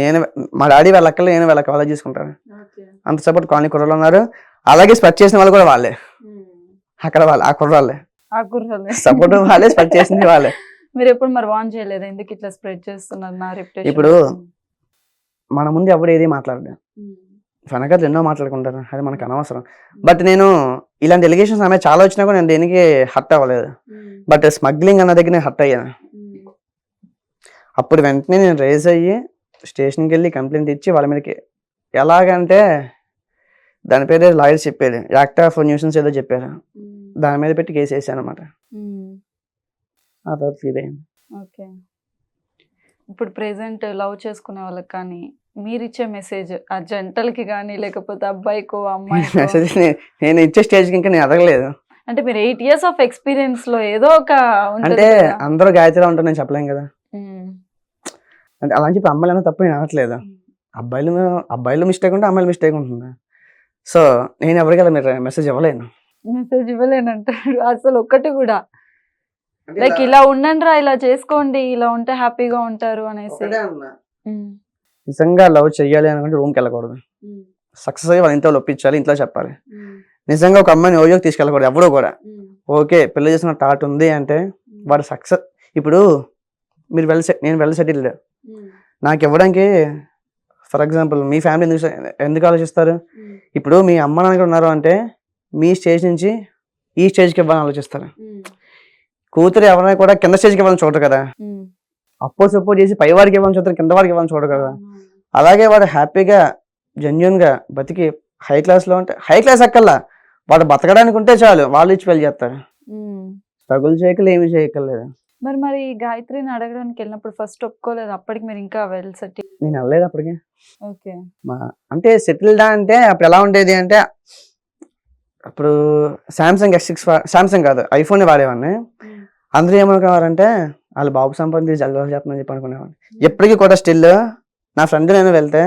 నేను మా డాడీ వాళ్ళ అక్కలు, నేను వాళ్ళ వాళ్ళే చూసుకుంటారు, అంత సపోర్ట్ కాలనీ కుర్రలు ఉన్నారు. అలాగే స్పెక్ట్ చేసిన వాళ్ళు కూడా వాళ్ళే, అక్కడ వాళ్ళు ఆ కుర్రాళ్ళే సపోర్ట్, వాళ్ళే స్పెక్ట్ చేసింది వాళ్ళే. మీరు ఎప్పుడు మరి వాన్ చేయలేదు, ఎందుకు ఇట్లా స్ప్రెడ్ చేస్తున్నారు నా రెప్యుటేషన్? ఇప్పుడు మన ముందు ఎవరు ఏది మాట్లాడలేదు, వెనకాల ఎన్నో మాట్లాడుకుంటారు, అది మనకు అనవసరం. బట్ నేను ఇలాంటి ఎలిగేషన్స్ ఆమె చాలా వచ్చినా కూడా నేను దేనికి హర్ట్ అవ్వలేదు. బట్ స్మగ్లింగ్ అన్న దగ్గర నేను హర్ట్ అయ్యాను. అప్పుడు వెంటనే నేను రేజ్ అయ్యి స్టేషన్కి వెళ్ళి కంప్లైంట్ ఇచ్చి వాళ్ళ మీదకి, ఎలాగంటే దాని పేరు లాయర్ చెప్పాడు, యాక్ట్ ఆఫ్ న్యూసెన్స్ ఏదో చెప్పారు, దాని మీద పెట్టి కేసు వేసాను అనమాట. ఆ తర్వాత ఫీల్ అయింది. ఓకే. ఇప్పుడు ప్రెసెంట్ లవ్ చేసుకునే వాళ్ళకి కానీ మీరు ఇచ్చే మెసేజ్ ఆ జంటలకి కానీ, లేకపోతే అబ్బాయికో అమ్మాయికో? మెసేజ్ నేను ఇచ్చే స్టేజ్కి ఇంకా నేను ఎదగలేదు. అంటే మీరు 8 years ఆఫ్ ఎక్స్పీరియన్స్ లో ఏదో ఒక ఉంటుంది అంటే కదా. అందరూ గాయత్రిలో ఉంటారు నేను చెప్పలేం కదా. ఉమ్. అంటే అలా అని చెప్పి అమ్మాయిలు తప్పు నేను అనట్లేదు, అబ్బాయిలు మిస్టేక్ ఉంటే అమ్మాయిలు మిస్టేక్ ఉంటుంది. సో నేను ఎవరికి అలా మీరు మెసేజ్ ఇవ్వలేను. మెసేజ్ ఇవ్వలేనంటాడు అసలు ఒక్కటి కూడా, లైక్ ఇలా ఉండండి రా, ఇలా చేసుకోండి, ఇలా ఉంటే హ్యాపీగా ఉంటారు అనేసి. ఉమ్. నిజంగా లవ్ చెయ్యాలి అనుకుంటే రూమ్కి వెళ్ళకూడదు, ఉమ్. సక్సెస్ అయ్యి వాళ్ళ ఇంట్లో ఒప్పించాలి, ఇంట్లో చెప్పాలి. ఉమ్. నిజంగా ఒక అమ్మాయిని ఓయోకి తీసుకెళ్ళకూడదు ఎవరు కూడా. ఉమ్. ఓకే పెళ్లి చేసిన థాట్ ఉంది అంటే వాడు సక్సెస్. ఇప్పుడు మీరు నేను వెల్ సెటిల్డ్, ఉమ్. నాకు ఇవ్వడానికి ఫర్ ఎగ్జాంపుల్ మీ ఫ్యామిలీ ఎందుకు ఆలోచిస్తారు? ఉమ్. ఇప్పుడు మీ అమ్మ నాన్న ఉన్నారు అంటే మీ స్టేజ్ నుంచి ఈ స్టేజ్కి ఇవ్వాలని ఆలోచిస్తారు. ఉమ్. కూతురు ఎవరైనా కూడా కింద స్టేజ్కి ఇవ్వాలని చూడరు కదా, ఉమ్. సపోర్ట్ చేసి పై వారికి ఇవ్వాలని చూస్తారు, కింద వారికి ఇవ్వాలని చూడరు కదా. ఉమ్. అలాగే వాడు హ్యాపీగా జెన్యున్గా బతికి హై క్లాస్లో ఉంటే, హై క్లాస్ అక్కల్లా వాడు బతకడానికి ఉంటే చాలు, వాళ్ళు ఇచ్చి పెళ్లి చేస్తారు. ఉమ్. స్ట్రగుల్ చేయకలేదు, ఏమి చేయక్కర్లేదు. మరి గాయత్రిని అడగడానికి వెళ్ళినప్పుడు ఫస్ట్ ఒప్పుకోలేదు, అప్పటికి మీరు ఇంకా వెల్ సెటిల్? నేను వెళ్ళలేదు అప్పటికి. ఓకే. అంటే సెటిల్డా అంటే అప్పుడు ఎలా ఉండేది అంటే, అప్పుడు సామ్సంగ్ సామ్సంగ్ కాదు ఐఫోన్ వాడేవాడిని. అందరూ ఏమనుకునేవారంటే వాళ్ళు బాబు సంపాదించి జల్లు చేస్తుందని చెప్పి అనుకునేవాడిని. ఎప్పటికీ కూడా స్టిల్ నా ఫ్రెండ్ నేను వెళ్తే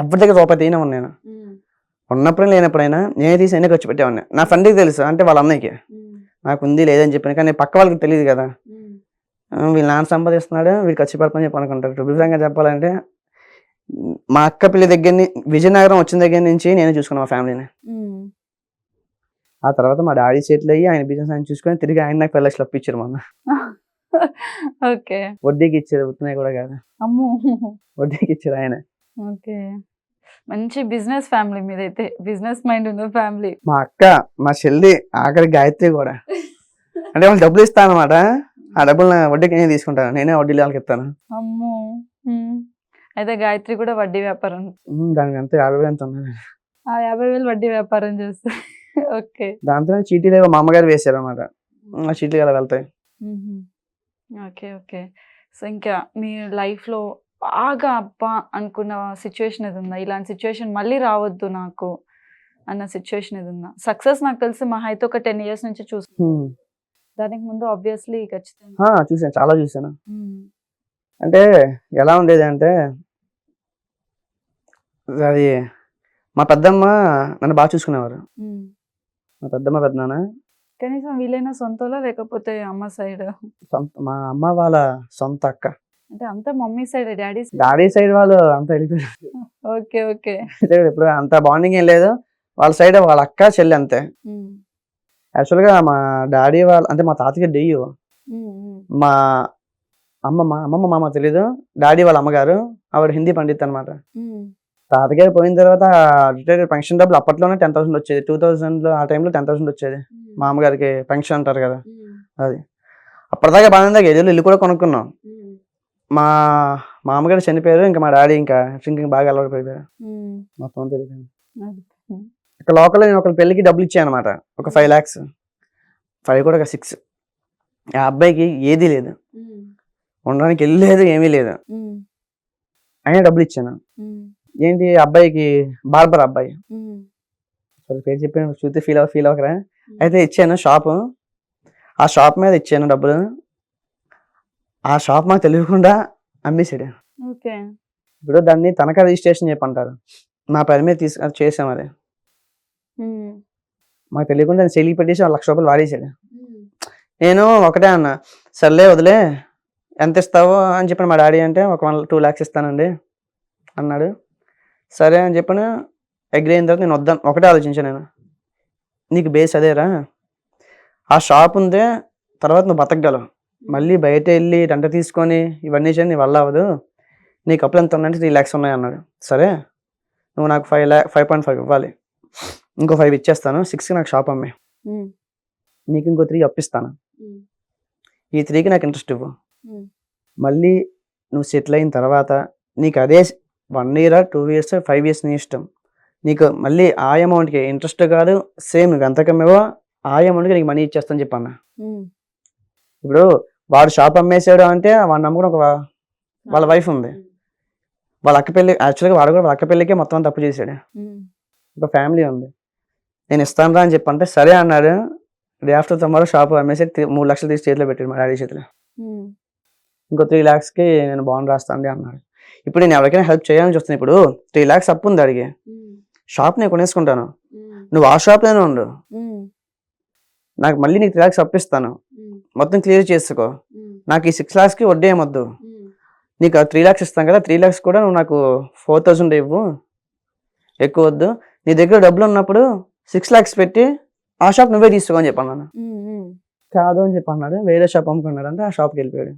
ఎవరి దగ్గర రూపాయి తీయనే ఉన్నాను, ఉన్నప్పుడు లేనప్పుడైనా నేనే తీసి ఎన్ని ఖర్చు పెట్టేవాడిని. నా ఫ్రెండ్కి తెలుసు, అంటే వాళ్ళ అన్నయ్యకి నాకు ఉంది లేదని చెప్పాను, కానీ పక్క వాళ్ళకి తెలియదు కదా. వీళ్ళు నాన్న సంపాదిస్తున్నాడు, వీళ్ళు ఖర్చు పెడతామని చెప్పి అనుకుంటారు. విధంగా చెప్పాలంటే మా అక్క పిల్లి దగ్గర విజయనగరం వచ్చిన దగ్గర నుంచి నేనే చూసుకున్నాను మా ఫ్యామిలీని. ఆ తర్వాత మా డాడీ చేతిలో అయ్యి ఆయన బిజినెస్ ఆయన చూసుకొని తిరిగి ఆయన నాకు 10 లక్షలు అప్పిచ్చారు మొన్న. ఓకే. వడ్డీకి ఇచ్చారు, ఉత్తనే కూడా కాదు. అమ్మో! వడ్డీకి ఇచ్చారు ఆయన. ఓకే. మంచి బిజినెస్ ఫ్యామిలీ మీదైతే. బిజినెస్ మైండ్ ఉన్న ఫ్యామిలీ. మా అక్క, మా చెల్లి, ఆఖరికి గాయత్రి కూడా. అంటే వాళ్ళు డబ్బులు ఇస్తానమాట. ఆ డబ్బులు వడ్డీకి నేనే తీసుకుంటాను. నేనే వడ్డీలు వాళ్ళకి ఇస్తాను. అమ్మో! అయితే గాయత్రి కూడా వడ్డీ వ్యాపారం. దానికి ఎంత 50,000 ఎంత ఉన్నది. ఆ 50,000 వడ్డీ వ్యాపారం చేస్తే. ఓకే. దాంతో చీటీలు ఏవో మా అమ్మగారు వేసారు అనమాట. ఆ చీటీలు అలా వెళ్తాయి. ఓకే. ఓకే. సో ఇంకా మీ లైఫ్‌లో బాగా అబ్బా! అనుకున్న సిట్యుయేషన్ ఏదుందా? ఇలాంటి సిట్యుయేషన్ మళ్ళీ రావద్దు నాకు అన్న సిట్యుయేషన్ ఏదుందా? సక్సెస్ నాకు తెలిసి మహా అయితే ఒక 10 ఇయర్స్ నుంచి చూస్తున్నాను. దానికి ముందు ఆబ్వియస్లీ ఖచ్చితంగా. చూసాను, చాలా చూసాను. హ్మ్. అంటే ఎలా ఉండేదంటే అది మా పెద్దమ్మ నన్ను బాగా చూసుకునేవారు. హ్మ్. మా పెద్దమ్మ, పెద్దనాన్న. కనీసం వీళ్ళైనా సొంతోలా లేకపోతే అమ్మ సైడ్? మా అమ్మ వాళ్ళ సొంత అక్క. అంటే అంతా mummy side, daddy side. Daddy side వాళ్ళు అంతా వెళ్ళిపోయారు. ఓకే. ఓకే. ఇప్పుడు అంత బాండింగ్ ఏం లేదు. వాళ్ళ సైడ్ వాళ్ళ అక్క, చెల్లి అంతే. యాక్చువల్గా మా డాడీ వాళ్ళ అంటే మా తాతకి డెయ్యు. మా అమ్మమ్మ మామ తెలీదు. డాడీ వాళ్ళ అమ్మగారు ఆవిడ హిందీ పండిత్ అనమాట. తాతగారు పోయిన తర్వాత రిటైర్డ్ పెన్షన్ డబ్బులు అప్పట్లోనే 10,000 వచ్చేది. 2000లో ఆ టైంలో 10,000 వచ్చేది. మా అమ్మగారికి పెన్షన్ అంటారు కదా, అది. అప్పటిదాకా బాగా ఏదో ఇల్లు కూడా కొనుక్కున్నాం. మా మామగారు చనిపోయారు. ఇంకా మా డాడీ ఇంకా డ్రింకింగ్ బాగా అలవాటు పడిపోయారు. మొత్తం తెలియదు. ఇక్కడ లోకల్ నేను ఒకరి పెళ్లికి డబ్బులు ఇచ్చాను అనమాట. ఒక 5 lakhs, 5 కూడా 6. ఆ అబ్బాయికి ఏదీ లేదు, ఉండడానికి ఇల్లు లేదు, ఏమీ లేదు. అయినా డబ్బులు ఇచ్చాను. ఏంటి అబ్బాయికి బార్బర్ అబ్బాయి, పేరు చెప్పాను చూస్తే ఫీల్ అవ్వకరా. అయితే ఇచ్చాను షాపు. ఆ షాప్ మీద ఇచ్చాను డబ్బులు. ఆ షాప్ మాకు తెలియకుండా అమ్మేసాడు. ఇప్పుడు దాన్ని తనఖా రిజిస్ట్రేషన్ చెప్పంటారు. మా పేరు మీద చేసాం. అది మాకు తెలియకుండా సెలిగి పెట్టేసి 1,00,000 రూపాయలు వాడేసాడు. నేను ఒకటే అన్నా, సర్లే వదిలే, ఎంత ఇస్తావో అని చెప్పిన మా డాడీ. అంటే ఒక 2 lakhs ఇస్తానండి అన్నాడు. సరే అని చెప్పిన అగ్రీ అయిన తర్వాత నేను వద్దాను. ఒకటే ఆలోచించాను నేను, నీకు బేస్ అదేరా, ఆ షాప్ ఉందే తర్వాత నువ్వు బతకగలవు. మళ్ళీ బయట వెళ్ళి రెంట తీసుకొని ఇవన్నీ చేయని నీ వల్ల అవ్వదు. నీకు అప్పులు ఎంత ఉన్నాయంటే 3 lakhs ఉన్నాయి అన్నాడు. సరే నువ్వు నాకు 5.5 ఇవ్వాలి, ఇంకో 5 ఇచ్చేస్తాను. 6కి నాకు షాప్ అమ్మే, నీకు ఇంకో 3 అప్పిస్తాను. ఈ 3కి నాకు ఇంట్రెస్ట్ ఇవ్వు. మళ్ళీ నువ్వు సెటిల్ అయిన తర్వాత నీకు అదే 1 year, 2 years, 5 years నీ ఇష్టం. నీకు మళ్ళీ ఆ అమౌంట్కి ఇంట్రెస్ట్ కాదు, సేమ్ ఎంత కమ్మేవో ఆ అమౌంట్కి నీకు మనీ ఇచ్చేస్తాను చెప్పన్నా. ఇప్పుడు వాడు షాప్ అమ్మేసాడు అంటే వాడు నమ్ముకుని ఒక వాళ్ళ వైఫ్ ఉంది, వాళ్ళ అక్క పెళ్ళి. యాక్చువల్గా వాడు కూడా వాళ్ళ అక్క పెళ్ళికే మొత్తం తప్పు చేశాడు. ఒక ఫ్యామిలీ ఉంది. నేను ఇస్తాను రా అని చెప్పంటే సరే అన్నాడు. డే ఆఫ్టర్ టుమారో షాప్ అమ్మేసి 3 lakhs తీసి చేతిలో పెట్టాడు, మా డాడీ చేతిలో. ఇంకో 3 lakhsకి నేను బాండ్ రాస్తాను అన్నాడు. ఇప్పుడు నేను ఎవరికైనా హెల్ప్ చేయాలని చూస్తాను. ఇప్పుడు 3 lakhs అప్పు ఉంది అడిగి, షాప్ నేను కొనేసుకుంటాను, నువ్వు ఆ షాప్లోనే ఉండు, నాకు మళ్ళీ నీకు 3 lakhs అప్పిస్తాను, మొత్తం క్లియర్ చేసుకో. నాకు ఈ 6 lakhsకి వడ్డీ ఏమొద్దు, నీకు 3 lakhs ఇస్తాను కదా, 3 lakhs కూడా నువ్వు నాకు 4,000 ఇవ్వు, ఎక్కువ వద్దు. నీ దగ్గర డబ్బులు ఉన్నప్పుడు 6 lakhs పెట్టి ఆ షాప్ నువ్వే తీసుకో అని చెప్పన్నాను. కాదు అని చెప్పన్నాడు. వేరే షాప్ అమ్ముకున్నాడు అంటే ఆ షాప్కి వెళ్ళిపోయాడు.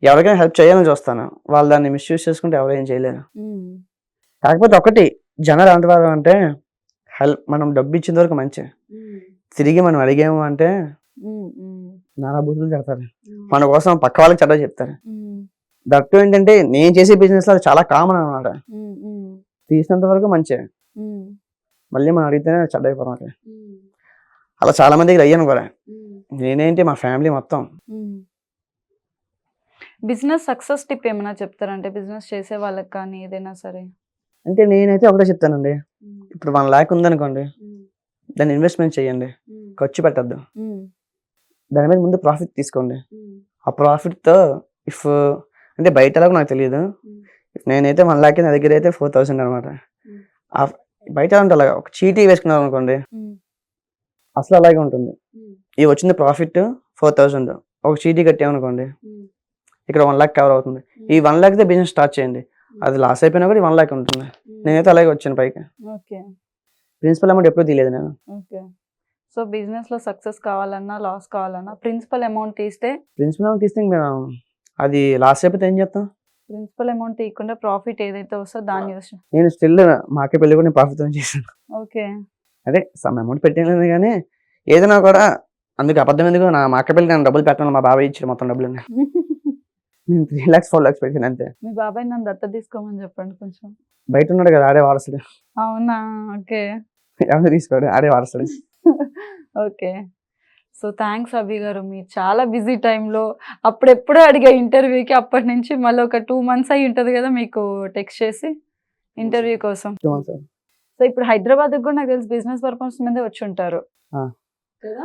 ఎవరికైనా హెల్ప్ చేయాలని చూస్తాను, వాళ్ళు దాన్ని మిస్యూజ్ చేసుకుంటే ఎవరు ఏం చేయలేరు. కాకపోతే ఒకటి, జనాలు అంటారు అంటే హెల్ప్, మనం డబ్బు ఇచ్చిన వరకు మంచి, తిరిగి మనం అడిగాము అంటే నానా బూతులు చెప్తారు, మన కోసం పక్క వాళ్ళకి చెడ్డ చెప్తారు. దట్టు ఏంటంటే నేను చేసే బిజినెస్ లో అది చాలా కామన్ అనమాట. తీసినంత వరకు మంచి, మళ్ళీ మనం అడిగితేనే చెడ్డ అయిపోతాం. అలా చాలా మందికి అయ్యాను కూడా. నేనేంటి మా ఫ్యామిలీ మొత్తం. బిజినెస్ సక్సెస్ టిప్ ఏమైనా చెప్తారంటే బిజినెస్ చేసే వాళ్ళకి కానీ ఏదైనా సరే? అంటే నేనైతే ఒకటే చెప్తానండి, ఇప్పుడు 1 lakh ఉందనుకోండి, దాన్ని ఇన్వెస్ట్మెంట్ చేయండి, ఖర్చు పెట్టద్దు. దాని మీద ముందు ప్రాఫిట్ తీసుకోండి. ఆ ప్రాఫిట్తో అంటే బయట ఎలాగో నాకు తెలియదు, నేనైతే 1 lakh నా దగ్గర అయితే 4,000 అనమాట. బయట అంటే అలాగా ఒక చీటీ వేసుకున్నాం అనుకోండి, అసలు అలాగే ఉంటుంది. ఈ వచ్చింది ప్రాఫిట్ 4,000, ఒక చీటీ కట్టామనుకోండి, ఇక్కడ 1 lakh కవర్ అవుతుంది. ఈ 1 lakhతో బిజినెస్ స్టార్ట్ చేయండి, అది లాస్ అయిపోయినా కూడా 1 lakh ఉంటుంది. నేనైతే అలాగే వచ్చాను పైకి. ప్రిన్సిపల్ అమౌంట్ ఎప్పుడూ తీయలేదు నేను. సో బిజినెస్ లో సక్సెస్ కావాలన్నా లాస్ కావాలన్నా ప్రిన్సిపల్ అమౌంట్ తీస్తే ప్రిన్సిపల్ తీస్తే ఇంక మేము అది లాస్ అయిపోతే ఏం చేస్తాం? ప్రిన్సిపల్ అమౌంట్ తీయకుండా ప్రాఫిట్ ఏదైతే వస్తుందో దాన్ని యూస్. నేను స్టిల్ మాకే పెళ్లి కూడా నేను ప్రాఫిట్ చేశాను. ఓకే. అదే సమ్ అమౌంట్ పెట్టలేదు కానీ ఏదైనా కూడా అందుకు అబద్ధం ఎందుకు, మా అక్క పెళ్లి నేను డబ్బులు పెట్టాను, మా బాబాయ్ ఇచ్చాడు మొత్తం డబ్బులు. నేను 3 lakhs 4 lakhs పెట్టాను అంతే. మీ బాబాయ్ నన్ను దత్త తీసుకోమని చెప్పండి కొంచెం. బయట ఉన్నాడు కదా ఆడే వారసుడు. అవునా? ఓకే. ఎవరు తీసుకోడు, ఆడే వారసుడు. ఓకే. సో థ్యాంక్స్ అభి గారు. మీరు చాలా బిజీ టైంలో అప్పుడెప్పుడో అడిగా ఇంటర్వ్యూకి, అప్పటి నుంచి మళ్ళీ ఒక 2 months అయి ఉంటుంది కదా మీకు టెక్స్ట్ చేసి ఇంటర్వ్యూ కోసం. సో ఇప్పుడు హైదరాబాద్కి కూడా నాకు తెలిసి బిజినెస్ పర్పస్ మీదే వచ్చి ఉంటారు.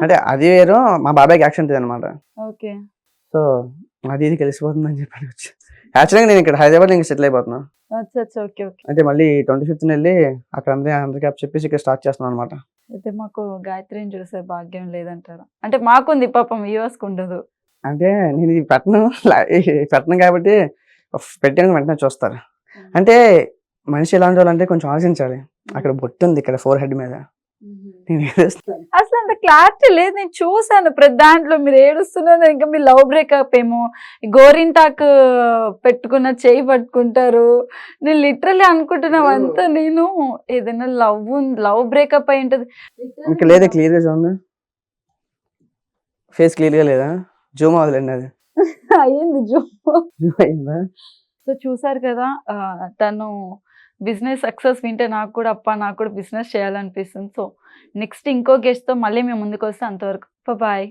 అంటే అది వేరు, మా బాబాయ్కి యాక్సిడెంట్ అనమాట. ఓకే. సో అది ఇది కలిసిపోతుంది అని చెప్పి వచ్చి యాక్చువల్గా నేను ఇక్కడ హైదరాబాద్ ఇంకా సెటిల్ అయిపోతున్నాను. అచ్చా అచ్చా. Okay okay. అంటే మళ్ళీ 25th వెళ్ళి అక్కడ అందరికీ చెప్పేసి ఇక్కడ స్టార్ట్ చేస్తున్నాను అనమాట. అయితే మాకు గాయత్రిని చూసే భాగ్యం లేదంటారా? అంటే మాకుంది పాపం, వ్యూవర్స్కి ఉండదు. అంటే నేను ఇది పెట్టను కాబట్టి పెట్టాను వెంటనే చూస్తారు. అంటే మనిషి ఎలాంటి వాళ్ళు అంటే కొంచెం ఆలోచించాలి. అక్కడ బొట్టు ఉంది ఇక్కడ ఫోర్ హెడ్ మీద. నేను అసలు అంత క్లారిటీ లేదు. నేను చూసాను ప్రతి దాంట్లో మీరు ఏడుస్తున్నారు. ఇంకా మీ లవ్ బ్రేకప్ ఏమో గోరింటాకు పెట్టుకున్న చేయి పట్టుకుంటారు. నేను లిటరల్లీ అనుకుంటున్నావు అంతా నేను ఏదైనా లవ్ బ్రేకప్ అయి ఉంటుంది. ఇంకా లేదా క్లియర్గా చూడండి, ఫేస్ క్లియర్గా లేదా, జూమ్ అవ్వదులేండి, అది అయ్యింది జూమ్ అయిందా. సో చూసారు కదా, తను బిజినెస్ సక్సెస్ వింటే నాకు కూడా నాకు కూడా బిజినెస్ చేయాలనిపిస్తుంది. సో నెక్స్ట్ ఇంకో గెస్ట్తో మళ్ళీ మేము ముందుకు వస్తే, అంతవరకు బాయ్.